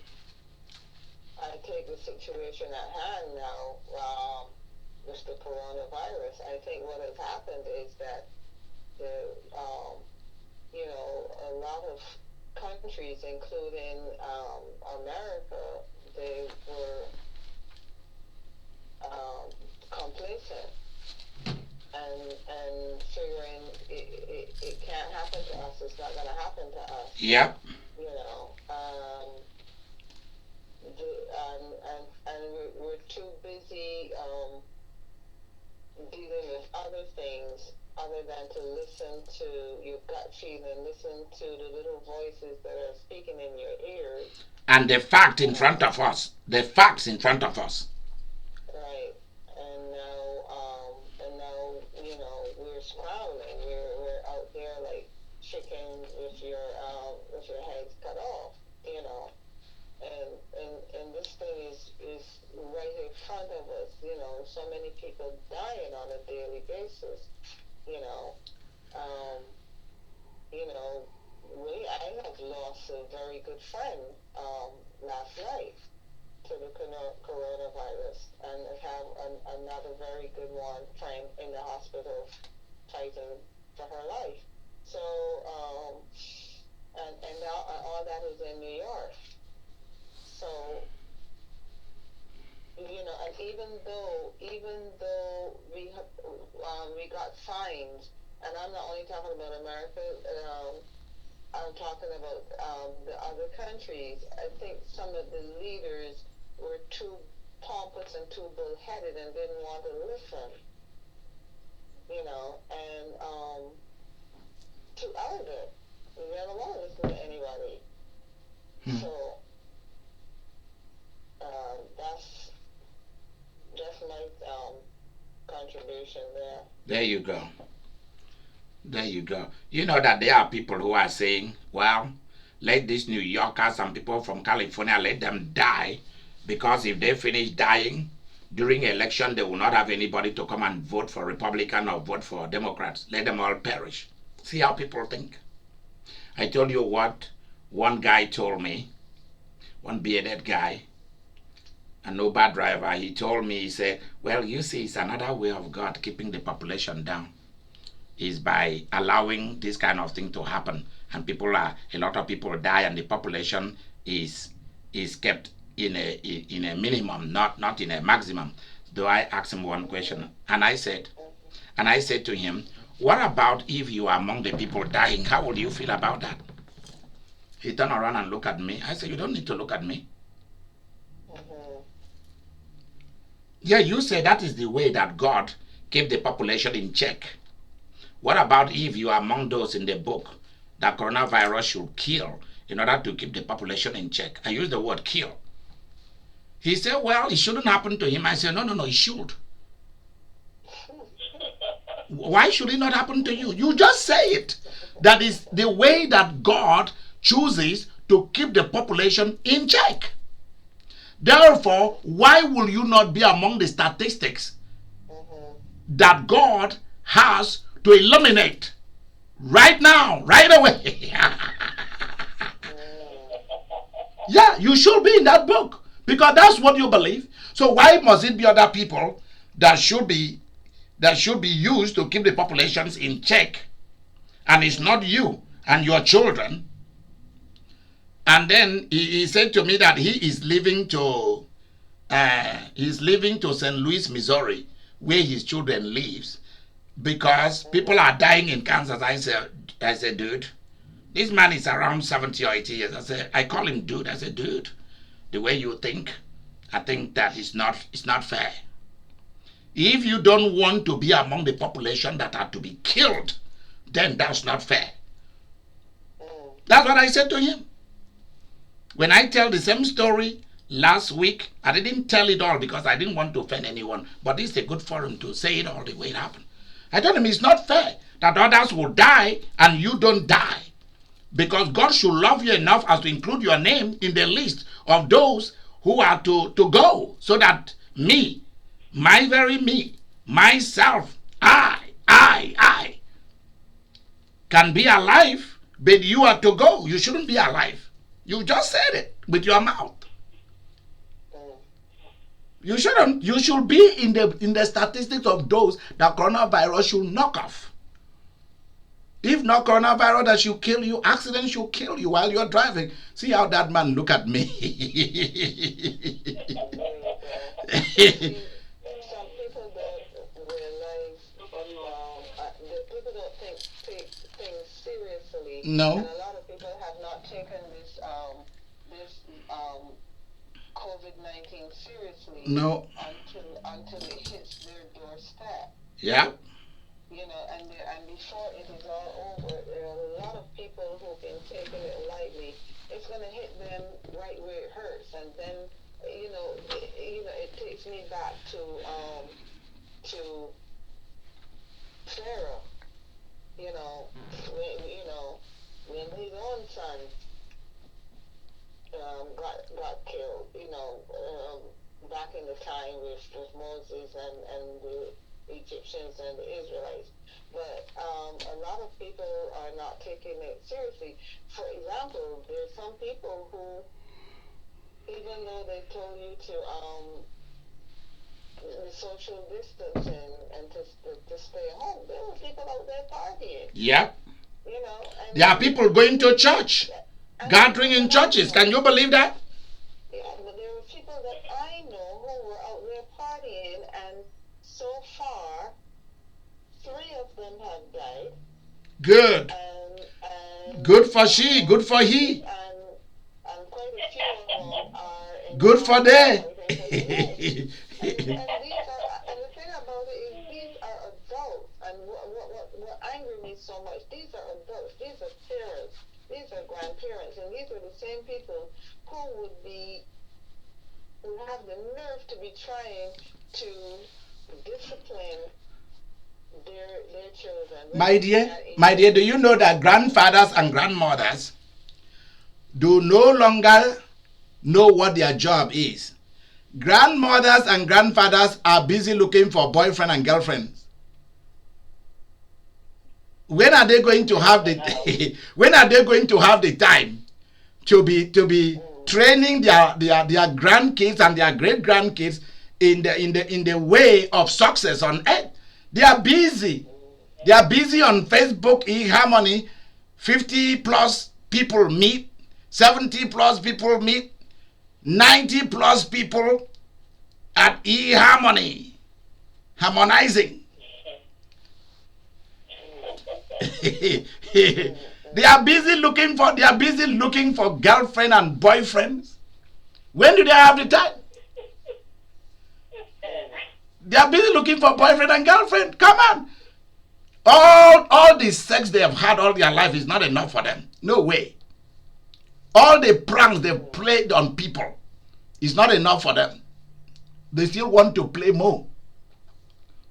I take the situation at hand now, with the coronavirus. I think what has happened is that a lot of countries, including America, they were complacent and figuring it can't happen to us. It's not going to happen to us. Yep. And we're too busy dealing with other things other than to listen to your gut feeling, listen to the little voices that are speaking in your ears. And the fact in front of us. The facts in front of us. Right. And now, we're scrambling. We're out there like chickens with your heads cut off, And this thing is right in front of us, so many people dying on a daily basis, I have lost a very good friend last night to the coronavirus, and have another very good friend in the hospital fighting for her life. So, and now all that is in New York. So, and even though we got fined, and I'm not only talking about America, I'm talking about the other countries. I think some of the leaders were too pompous and too bullheaded and didn't want to listen, and too arrogant. They don't want to listen to anybody. So that's my contribution there. There you go. There you go. You know that there are people who are saying, well, let these New Yorkers and people from California, let them die, because if they finish dying during election, they will not have anybody to come and vote for Republican or vote for Democrats. Let them all perish. See how people think. I told you what one guy told me, one bearded guy, an Uber driver. He told me, he said, well, you see, it's another way of God keeping the population down. is by allowing this kind of thing to happen, and a lot of people die, and the population is kept in a minimum, not in a maximum. So I asked him one question, and I said to him, what about if you are among the people dying? How would you feel about that? He turned around and looked at me. I said, you don't need to look at me. Yeah, you say that is the way that God kept the population in check. What about if you are among those in the book that coronavirus should kill in order to keep the population in check? I use the word kill. He said, well, it shouldn't happen to him. I said, no, it should. Why should it not happen to you? You just say it. That is the way that God chooses to keep the population in check. Therefore, why will you not be among the statistics that God has to eliminate right now, right away? Yeah, you should be in that book because that's what you believe. So why must it be other people that should be used to keep the populations in check, and it's not you and your children? And then he said to me that he is leaving to St. Louis, Missouri, where his children lives, because people are dying in Kansas. I said, dude, this man is around 70 or 80 years. I call him dude. I said, dude, the way you think, I think that it's not fair. If you don't want to be among the population that are to be killed, then that's not fair. That's what I said to him. When I tell the same story last week, I didn't tell it all because I didn't want to offend anyone, but this is a good forum to say it all the way it happened. I told him it's not fair that others will die and you don't die, because God should love you enough as to include your name in the list of those who are to go, so that me, my very me, myself, I can be alive, but you are to go. You shouldn't be alive. You just said it with your mouth. You shouldn't. You should be in the statistics of those that coronavirus should knock off. If not coronavirus that should kill you, accident should kill you while you're driving. See how that man look at me. Some people don't realize, the people don't take things seriously. No. And a lot of people have not taken this COVID-19 seriously. No. Until it hits their doorstep. Yeah. You know, and before it is all over, there are a lot of people who've been taking it lightly. It's going to hit them right where it hurts, and then it takes me back to Pharaoh. When his own son got killed. Back in the time with Moses and the Egyptians and the Israelites. But a lot of people are not taking it seriously. For example, there's some people who, even though they told you to the social distancing and to stay home, there were people out there partying. Yep. And there are people going to church, gathering in churches. Can you believe that? Yeah, but there were people that I know who were out there partying, and so far, 3 of them have died. Good. And good for she, good for he. And quite a few of them are in good for they. And the thing about it is, these are adults, and what angers me so much, these are adults, these are parents, these are grandparents, and these are the same people who have the nerve to be trying to discipline their children. My dear, do you know that grandfathers and grandmothers do no longer know what their job is? Grandmothers and grandfathers are busy looking for boyfriend and girlfriends. When are they going to have the time to be training their grandkids and their great grandkids in the way of success on earth? They are busy They are busy on Facebook, eHarmony. 50 plus people meet, 70 plus people meet, 90 plus people at eHarmony, harmonizing. They are busy looking for girlfriend and boyfriends. When do they have the time? They are busy looking for boyfriend and girlfriend. Come on. All the sex they have had all their life is not enough for them. No way. All the pranks they've played on people is not enough for them. They still want to play more.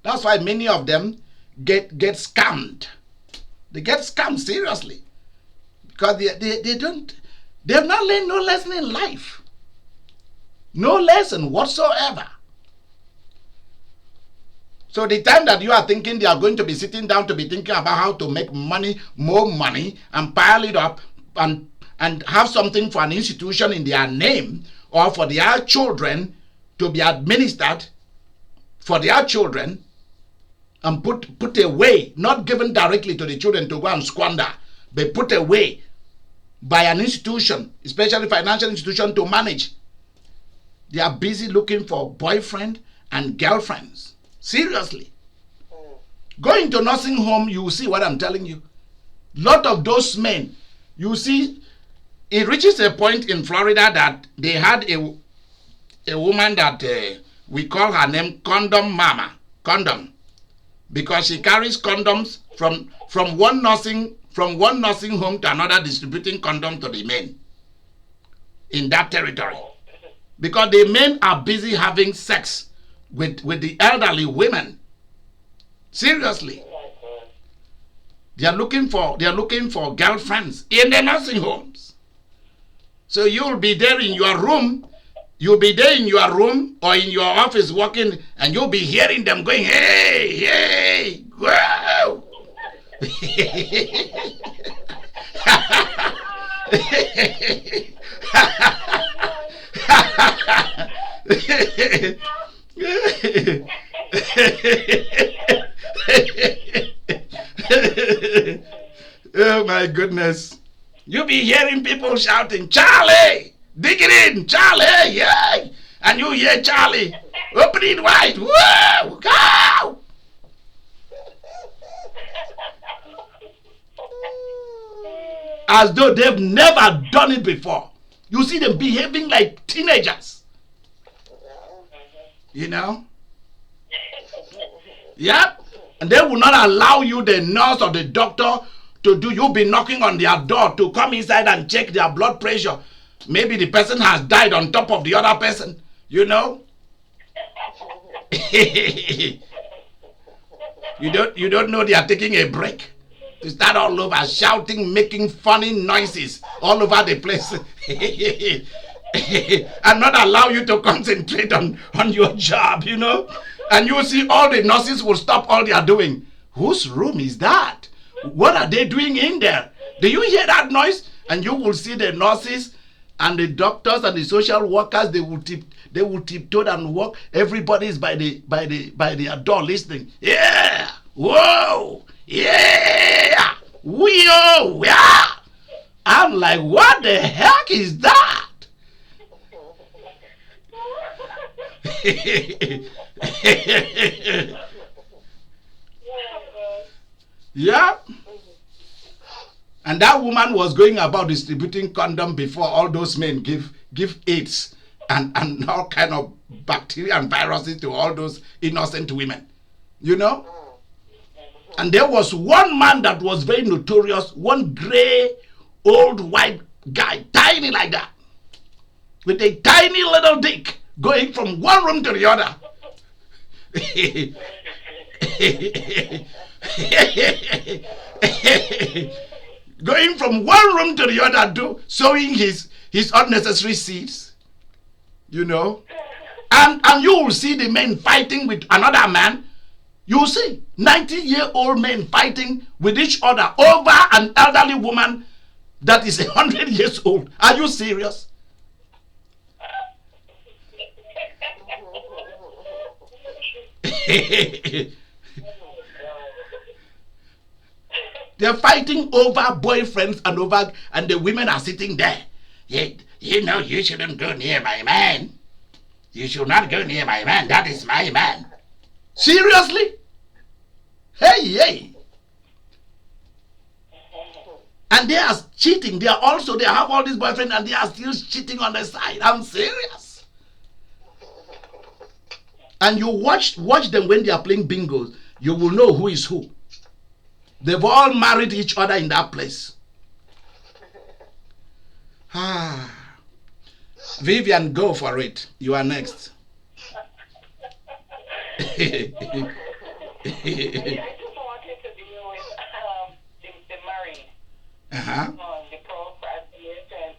That's why many of them get scammed. They get scammed seriously. Because they have not learned no lesson in life. No lesson whatsoever. So the time that you are thinking they are going to be sitting down to be thinking about how to make money, more money, and pile it up and have something for an institution in their name, or for their children to be administered for their children and put away, not given directly to the children to go and squander, but put away by an institution, especially financial institution, to manage. They are busy looking for boyfriend and girlfriends. Seriously. Going to nursing home, you will see what I'm telling you. Lot of those men, you see, it reaches a point in Florida that they had a woman that we call her name Condom Mama. Condom. Because she carries condoms from one nursing home to another, distributing condoms to the men in that territory. Because the men are busy having sex with the elderly women. Seriously. They are looking for girlfriends in the nursing homes. So you'll be there in your room or in your office working, and you'll be hearing them going, hey, hey, wow. Oh my goodness. You'll be hearing people shouting, Charlie, dig it in, Charlie, yeah. And you hear Charlie, open it wide, whoa, go. As though they've never done it before. You see them behaving like teenagers. You know? Yep. And they will not allow you, the nurse or the doctor, to do. You'll be knocking on their door to come inside and check their blood pressure. Maybe the person has died on top of the other person. You know? You don't know they are taking a break. To start all over shouting, making funny noises all over the place. And not allow you to concentrate on your job, you know. And you see all the nurses will stop all they are doing. Whose room is that? What are they doing in there? Do you hear that noise? And you will see the nurses and the doctors and the social workers, they will tiptoe and walk. Everybody is by their door listening. Yeah! Whoa! Yeah! Whoa! Yeah! I'm like, what the heck is that? Yeah. And that woman was going about distributing condom before all those men give AIDS and all kind of bacteria and viruses to all those innocent women. You know? And there was one man that was very notorious, one gray, old white guy, tiny like that, with a tiny little dick, going from one room to the other. Going from one room to the other, sowing his unnecessary seeds, you know. And you will see the men fighting with another man. You will see 90-year-old men fighting with each other over an elderly woman that is 100 years old. Are you serious? They're fighting over boyfriends and the women are sitting there. You know, you shouldn't go near my man. You should not go near my man. That is my man. Seriously? Hey. And they are cheating. They have all these boyfriends and they are still cheating on the side. I'm serious. And you watch them when they are playing bingos. You will know who is who. They've all married each other in that place. Vivian, go for it. You are next. I just wanted to deal with the married. The procrastination.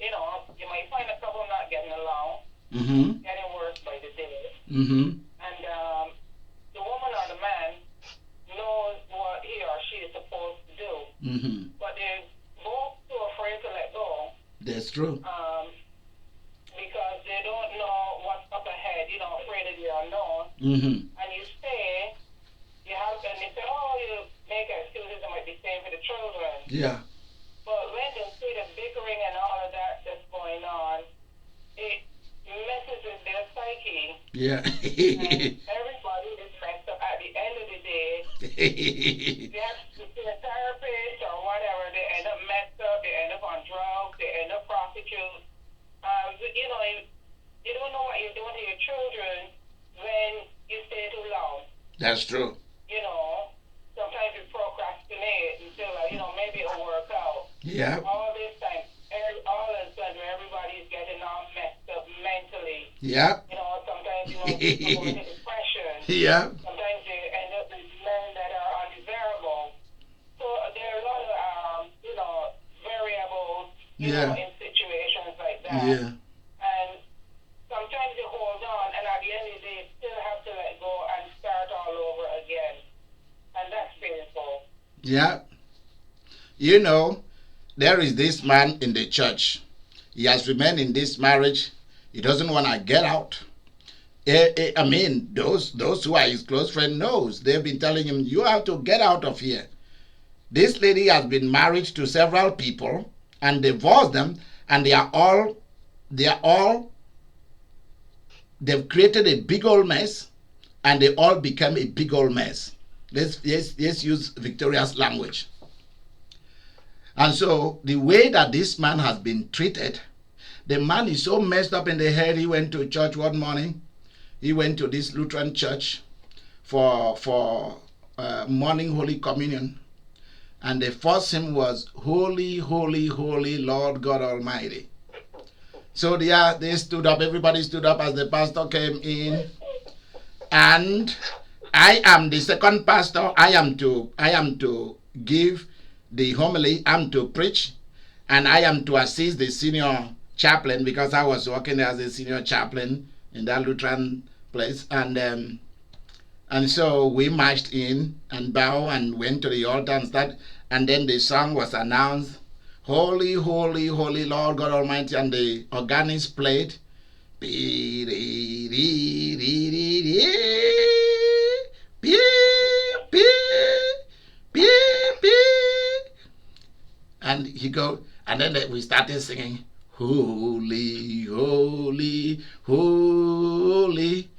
You might find a couple not getting along, getting worse by the day. And the woman or the man knows what he or she is supposed to do. But they're both too afraid to let go. That's true. Because they don't know what's up ahead, afraid of the unknown. And you say, and they say, oh, you make excuses, it might be same for the children. Yeah. But when they see the bickering and all of that that's going on, it messes with their psyche. Yeah. And everybody is messed up at the end of the day. They have to see a therapist or whatever, they end up messed up, they end up on drugs, they end up prostitutes. You don't know what you're doing to your children when you stay too long. That's true. Sometimes you procrastinate until, maybe it'll work out. Yeah. All this time, all of a sudden, everybody's getting all messed up mentally. Yeah. Sometimes, people go into depression. Yeah. Sometimes they end up with men that are undesirable. So there are a lot of, variables, in situations like that. Yeah. And sometimes you hold on, and at the end of the day, you still have to let go and start all over again. And that's painful. Yeah. There is this man in the church. He has remained in this marriage. He doesn't want to get out. I mean, those who are his close friend knows. They've been telling him, you have to get out of here. This lady has been married to several people and divorced them, and they've created a big old mess, and they all become a big old mess. Let's use Victoria's language. And so the way that this man has been treated, the man is so messed up in the head. He went to church one morning. He went to this Lutheran church for morning Holy Communion. And the first hymn was, Holy, Holy, Holy Lord God Almighty. So they stood up, everybody stood up as the pastor came in. And I am the second pastor. I am to give the homily, I'm to preach, and I am to assist the senior chaplain, because I was working as a senior chaplain in that Lutheran place. And so we marched in and bowed and went to the altar and started, and then the song was announced, Holy, Holy, Holy Lord God Almighty, and the organist played. And and then we started singing, Holy, Holy, Holy.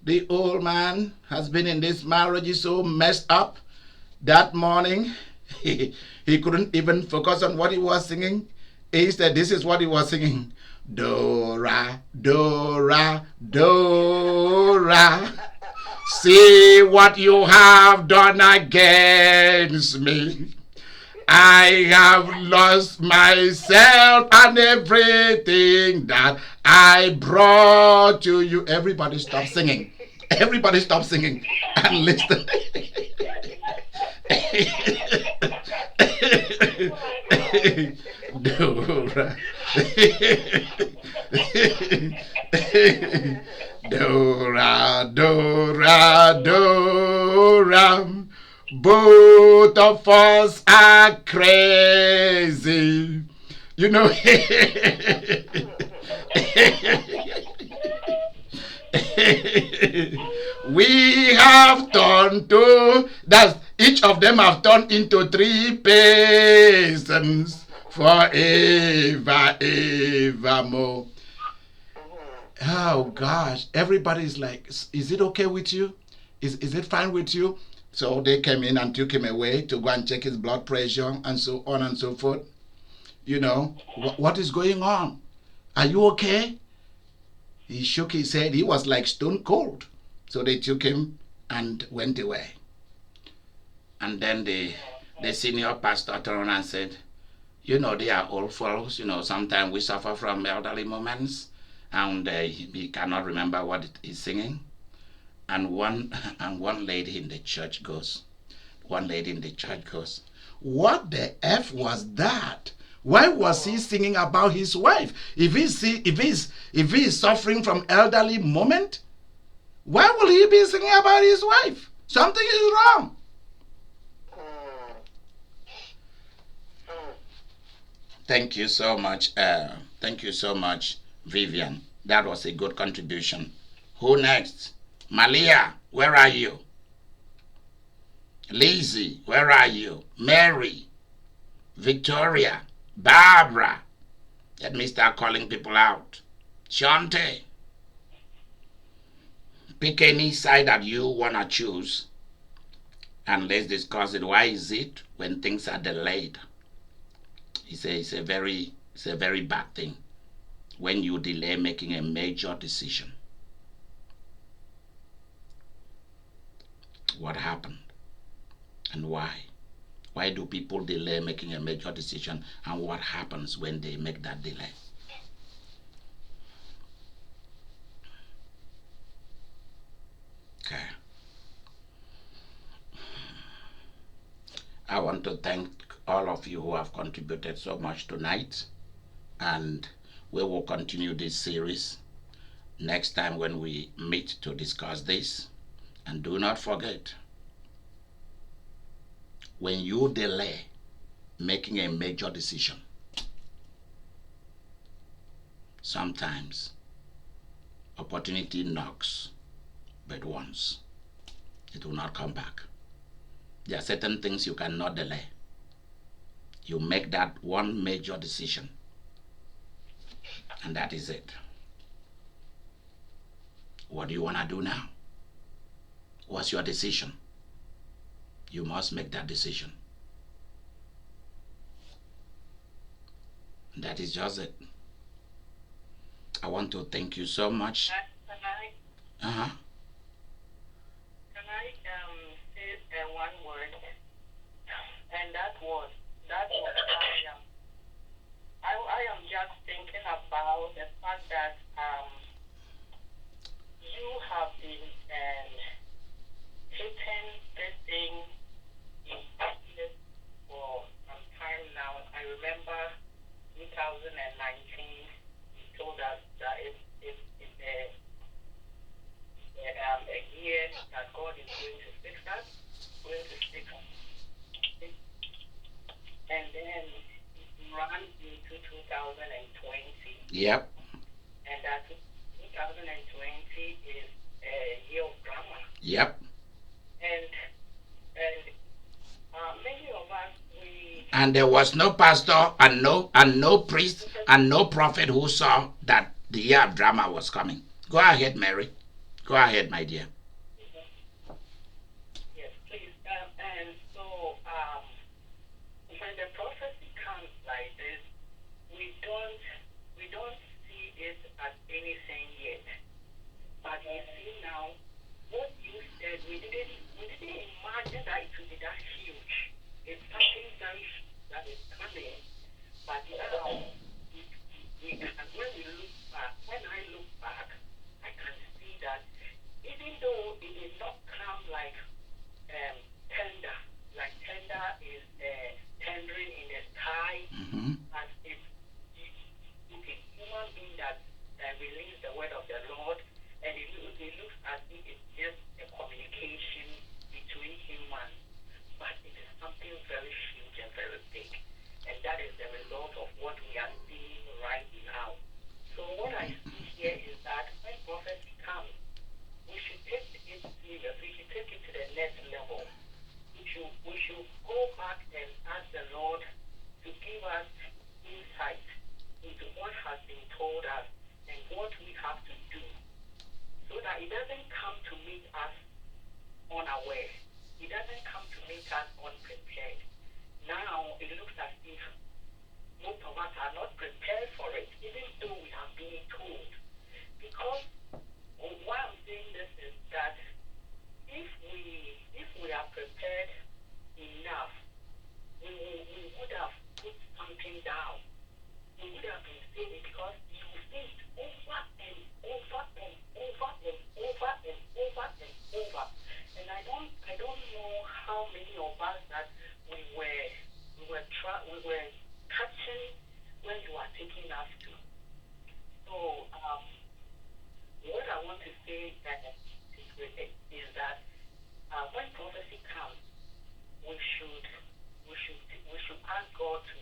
The old man has been in this marriage so messed up that morning. He couldn't even focus on what he was singing. Instead, this is what he was singing. Dora, Dora, Dora. See what you have done against me. I have lost myself and everything that I brought to you. Everybody stop singing. Everybody stop singing and listen. Dora. Dora, Dora, Dora. Both of us are crazy. You know. We have turned to that. Each of them have turned into 3 persons forever, evermore. Oh gosh, everybody's like, is it okay with you? Is it fine with you? So they came in and took him away to go and check his blood pressure and so on and so forth. You know, what is going on? Are you okay? He shook his head. He was like stone cold. So they took him and went away. And then the senior pastor turned and said, you know, they are old folks. You know, sometimes we suffer from elderly moments, and he cannot remember what he's singing. And one lady in the church goes, what the F was that? Why was he singing about his wife? If he's suffering from elderly moment, why will he be singing about his wife? Something is wrong. Thank you so much. Thank you so much, Vivian. That was a good contribution. Who next? Malia, where are you? Lizzie, where are you? Mary, Victoria, Barbara. Let me start calling people out. Shante. Pick any side that you want to choose and let's discuss it. Why is it when things are delayed? It's a very bad thing when you delay making a major decision. What happened and why? Why do people delay making a major decision, and what happens when they make that delay? Okay. I want to thank all of you who have contributed so much tonight, and we will continue this series next time when we meet to discuss this. And do not forget, when you delay making a major decision, sometimes opportunity knocks but once. It will not come back. There are certain things you cannot delay. You make that one major decision, and that is it. What do you want to do now? What's your decision? You must make that decision. That is just it. I want to thank you so much. Can I say one word? And that was I am just thinking about the fact that you have been hitting this thing in practice for some time now. I remember 2019, you told us that it's a year that God is going to fix us, and then it runs into 2020. Yep. And that 2020 is a year of drama. Yep. And many of us, and there was no pastor and no priest and no prophet who saw that the year of drama was coming. Go ahead, Mary. Go ahead, my dear. Yes, please. And so when the prophecy comes like this, we don't see it as anything yet. But you see now, what you said, we didn't imagine that it would be that huge. It's something very huge that is coming. But now, when I look back, I can see that even though it did not come like tender, like tender is tendering in the sky, but it's a human being that released the word of the Lord, and it looks as if it's just a communication between humans, but it is something very huge and very big, and that is the result of what we are seeing right now. So what I see here is that when prophecy comes, we should take it serious. We should take it to the next level. We should unaware. He doesn't come to meet us unprepared. Now it looks as if most of us are not prepared for it, even though we have been told. Because why I'm saying this is that if we are prepared enough, we would have put something down. We would have been saying it, because you say it over and over and over and over and over and over. And I don't know how many of us that we were catching when you are taking us to. So what I want to say is that when prophecy comes, we should ask God to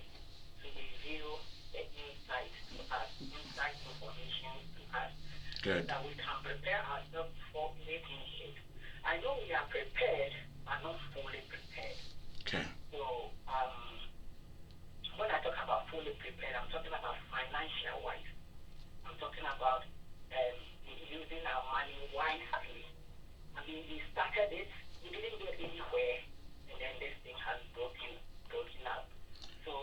reveal the insight to us, insight information to us, Good. that we can prepare ourselves for making it. I know we are prepared, but not fully prepared. Okay. So when I talk about fully prepared, I'm talking about financial wise. I'm talking about using our money wisely. I mean, we started it, we didn't get anywhere, and then this thing has broken up. So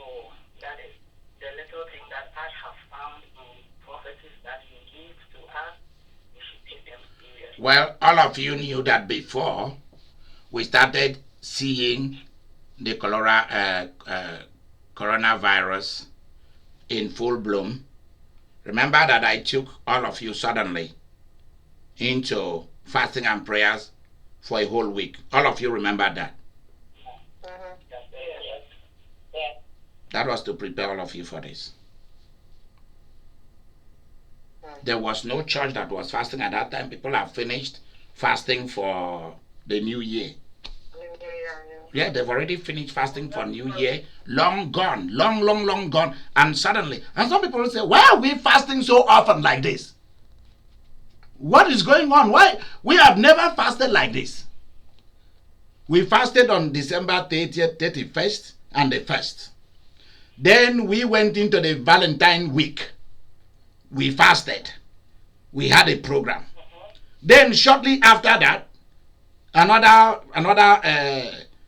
that is the little thing that I have found in prophecies that He gives to us. We should take them seriously. Well, all of you knew that before we started seeing the coronavirus in full bloom. Remember that I took all of you suddenly into fasting and prayers for a whole week. All of you remember that. That was to prepare all of you for this. There was no church that was fasting at that time. People have finished fasting for the new year. Yeah, they've already finished fasting for New Year. Long gone. Long gone. And suddenly, and some people will say, why are we fasting so often like this? What is going on? Why? We have never fasted like this. We fasted on December 30th, 31st, and the 1st. Then we went into the Valentine week. We fasted. We had a program. Then shortly after that, another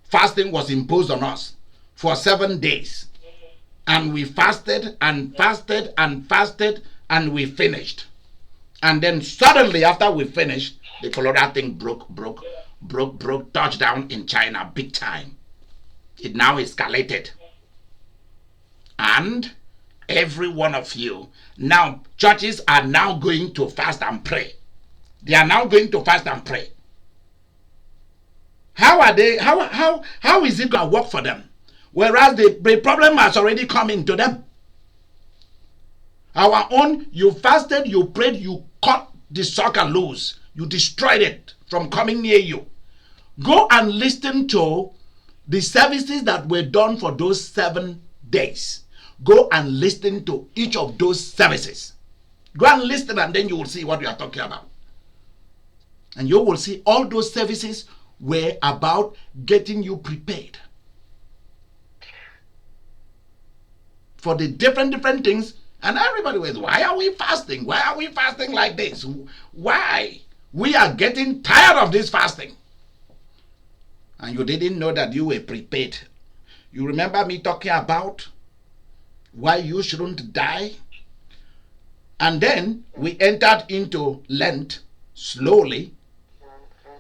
fasting was imposed on us for 7 days. And we fasted and fasted and fasted, and we finished. And then suddenly after we finished, the cholera thing broke, touchdown in China big time. It now escalated. And every one of you, now churches are now going to fast and pray. They are now going to fast and pray. How are they? How is it going to work for them? Whereas the problem has already come into them. Our own, you fasted, you prayed, you cut the sucker loose. You destroyed it from coming near you. Go and listen to the services that were done for those 7 days. Go and listen to each of those services. Go and listen, and then you will see what we are talking about. And you will see all those services were about getting you prepared for the different things. And everybody was, why are we fasting? Why are we fasting like this? Why? We are getting tired of this fasting. And you didn't know that you were prepared. You remember me talking about why you shouldn't die? And then we entered into Lent slowly.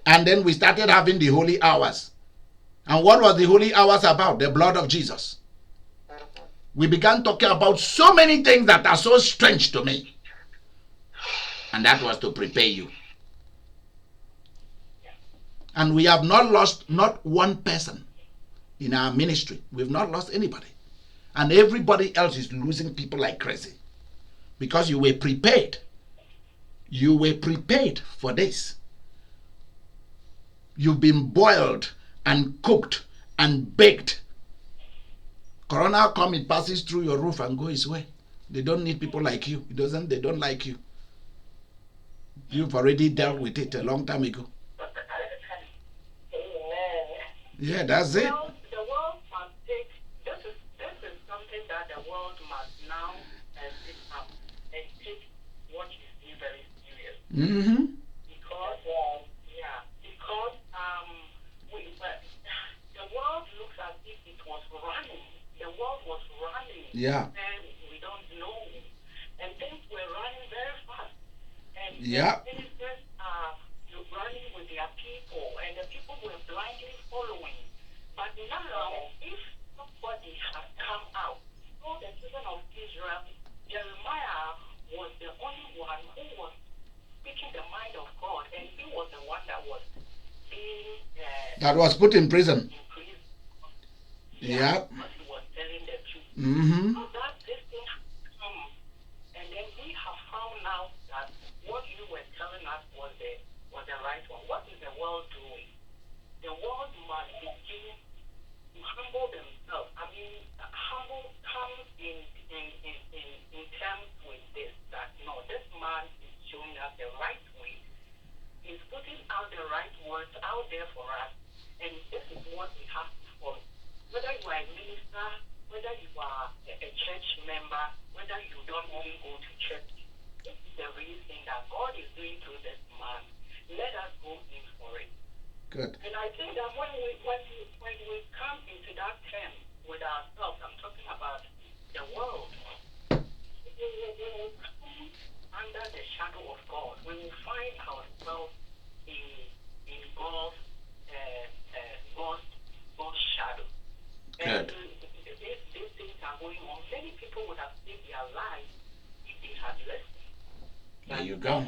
And then we started having the holy hours. And what was the holy hours about? The blood of Jesus. We began talking about so many things that are so strange to me. And that was to prepare you. And we have not lost not one person in our ministry. We've not lost anybody. And everybody else is losing people like crazy. Because you were prepared. You were prepared for this. You've been boiled and cooked and baked. Corona come, it passes through your roof and goes away. They don't need people like you. They don't like you. You've already dealt with it a long time ago. Amen. Yeah, that's it. Well, the world must take, this is something that the world must now pick up and take what you see very serious. Mm-hmm. Because Yeah. And we don't know. And things were running very fast. And Yeah. ministers are running with their people, and the people were blindly following. But now, if somebody has come out, all the children of Israel, Jeremiah was the only one who was speaking the mind of God, and he was the one that was being that was put in prison. Yeah. But he was telling the truth. Mm-hmm. So that this thing has come, and then we have found out that what you were telling us was the right one. What is the world doing? The world must begin to humble themselves. I mean, humble comes in terms with this, that no, this man is showing us the right way. He's putting out the right words out there for us, and this is what we have to follow. Whether you are a minister, whether you are a church member, whether you don't really go to church, this is the real thing that God is doing through this man. Let us go in for it. Good. And I think that when we come into that term with ourselves, I'm talking about the world, we will come under the shadow of God. We will find ourselves in God's shadow. And Good. these things are going on. Many people would have saved their lives if they had listened. There you go.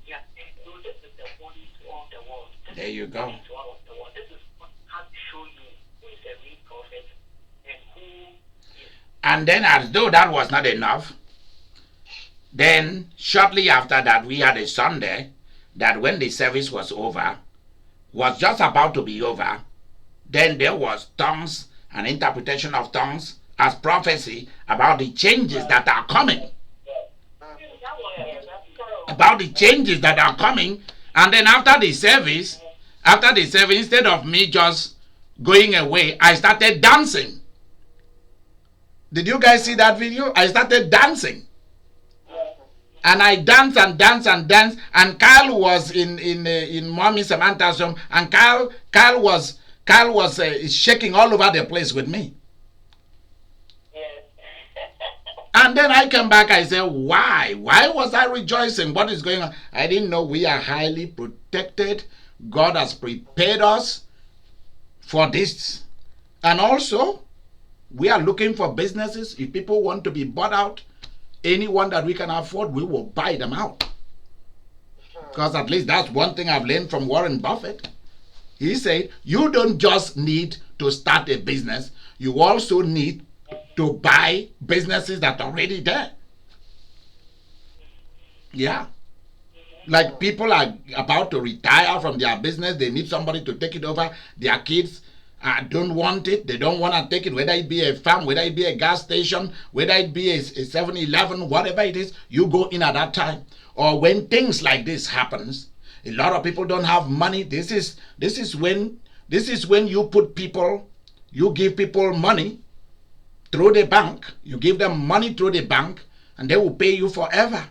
Yeah. So this is the warning to all the world. There you go. To all the world. This is what has to show you who is a real prophet and who is. And then, as though that was not enough, then shortly after that, we had a Sunday that when the service was over, was just about to be over, then there was tongues and interpretation of tongues as prophecy about the changes that are coming. About the changes that are coming. And then after the service, instead of me just going away, I started dancing. Did you guys see that video? I started dancing. And I danced and danced and danced. And Kyle was in Mommy Samantha's room. And Kyle was shaking all over the place with me. And then I came back, I said, why? Why was I rejoicing? What is going on? I didn't know we are highly protected. God has prepared us for this. And also, we are looking for businesses. If people want to be bought out, anyone that we can afford, we will buy them out. Because at least that's one thing I've learned from Warren Buffett. He said, you don't just need to start a business. You also need to buy businesses that are already there. Yeah. Like people are about to retire from their business. They need somebody to take it over. Their kids don't want it. They don't want to take it, whether it be a farm, whether it be a gas station, whether it be a 7-Eleven, whatever it is, you go in at that time. Or when things like this happens, a lot of people don't have money. This is when you put people, you give people money through the bank. You give them money through the bank, and they will pay you forever.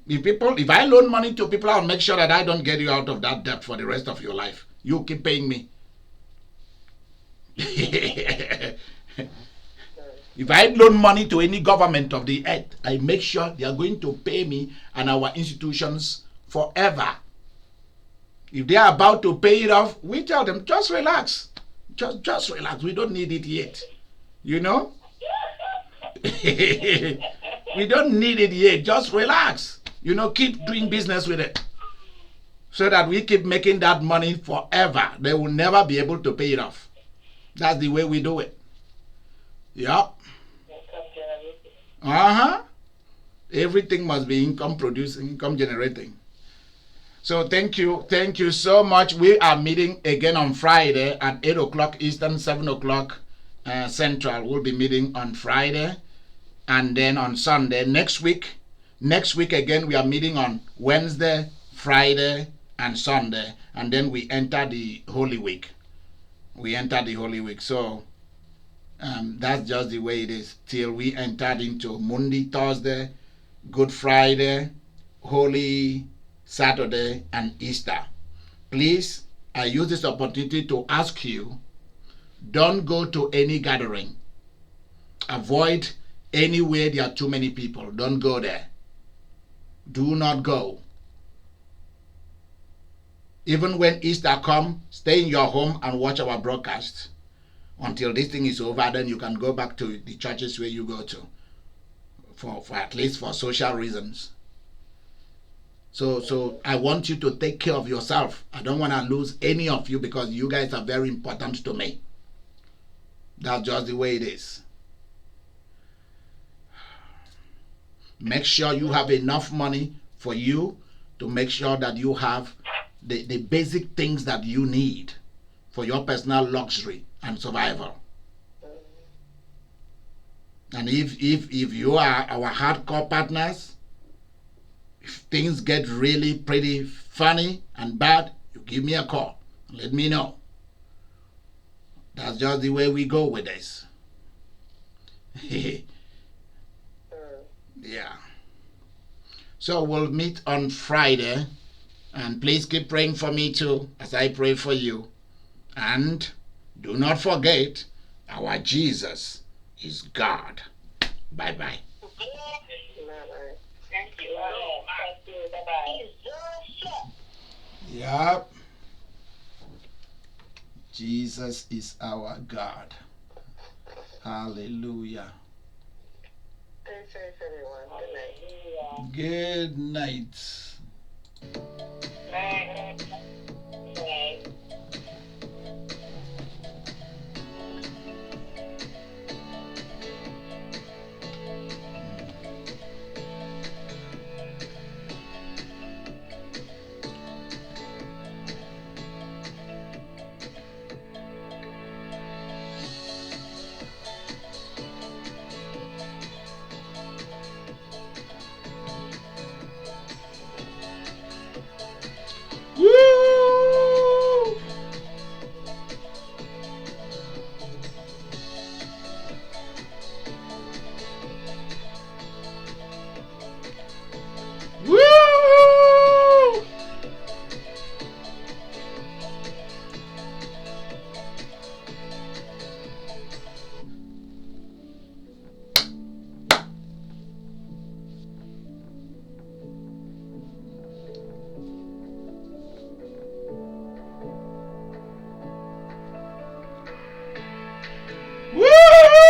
If I loan money to people, I'll make sure that I don't get you out of that debt for the rest of your life. You keep paying me. If I loan money to any government of the earth, I make sure they are going to pay me and our institutions forever. If they are about to pay it off, we tell them, just relax. Just relax. We don't need it yet. You know? We don't need it yet. Just relax. You know, keep doing business with it. So that we keep making that money forever. They will never be able to pay it off. That's the way we do it. Yep. Everything must be income producing, income generating. So thank you so much. We are meeting again on Friday at 8 o'clock Eastern, 7 o'clock Central. We'll be meeting on Friday, and then on Sunday next week again we are meeting on Wednesday, Friday, and Sunday, and then we enter the Holy Week. So that's just the way it is till we entered into Monday, Thursday, Good Friday, Holy Saturday, and Easter. Please, I use this opportunity to ask you, don't go to any gathering. Avoid anywhere there are too many people. Don't go there. Do not go. Even when Easter comes, stay in your home and watch our broadcast until this thing is over. Then you can go back to the churches where you go to, for at least for social reasons. So I want you to take care of yourself. I don't want to lose any of you because you guys are very important to me. That's just the way it is. Make sure you have enough money for you to make sure that you have the basic things that you need for your personal luxury and survival. And if you are our hardcore partners, if things get really pretty funny and bad, you give me a call. Let me know. That's just the way we go with this. Yeah. So we'll meet on Friday. And please keep praying for me too, as I pray for you. And do not forget, our Jesus is God. Bye-bye. Thank you. Bye-bye. Yep. Jesus is our God. Hallelujah. Stay safe, everyone. Good night. Bye. Woo! Woo! Woo-wee!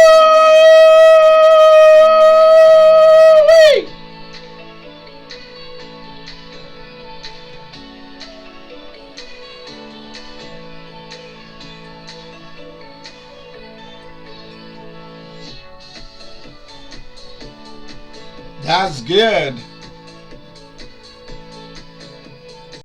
That's good.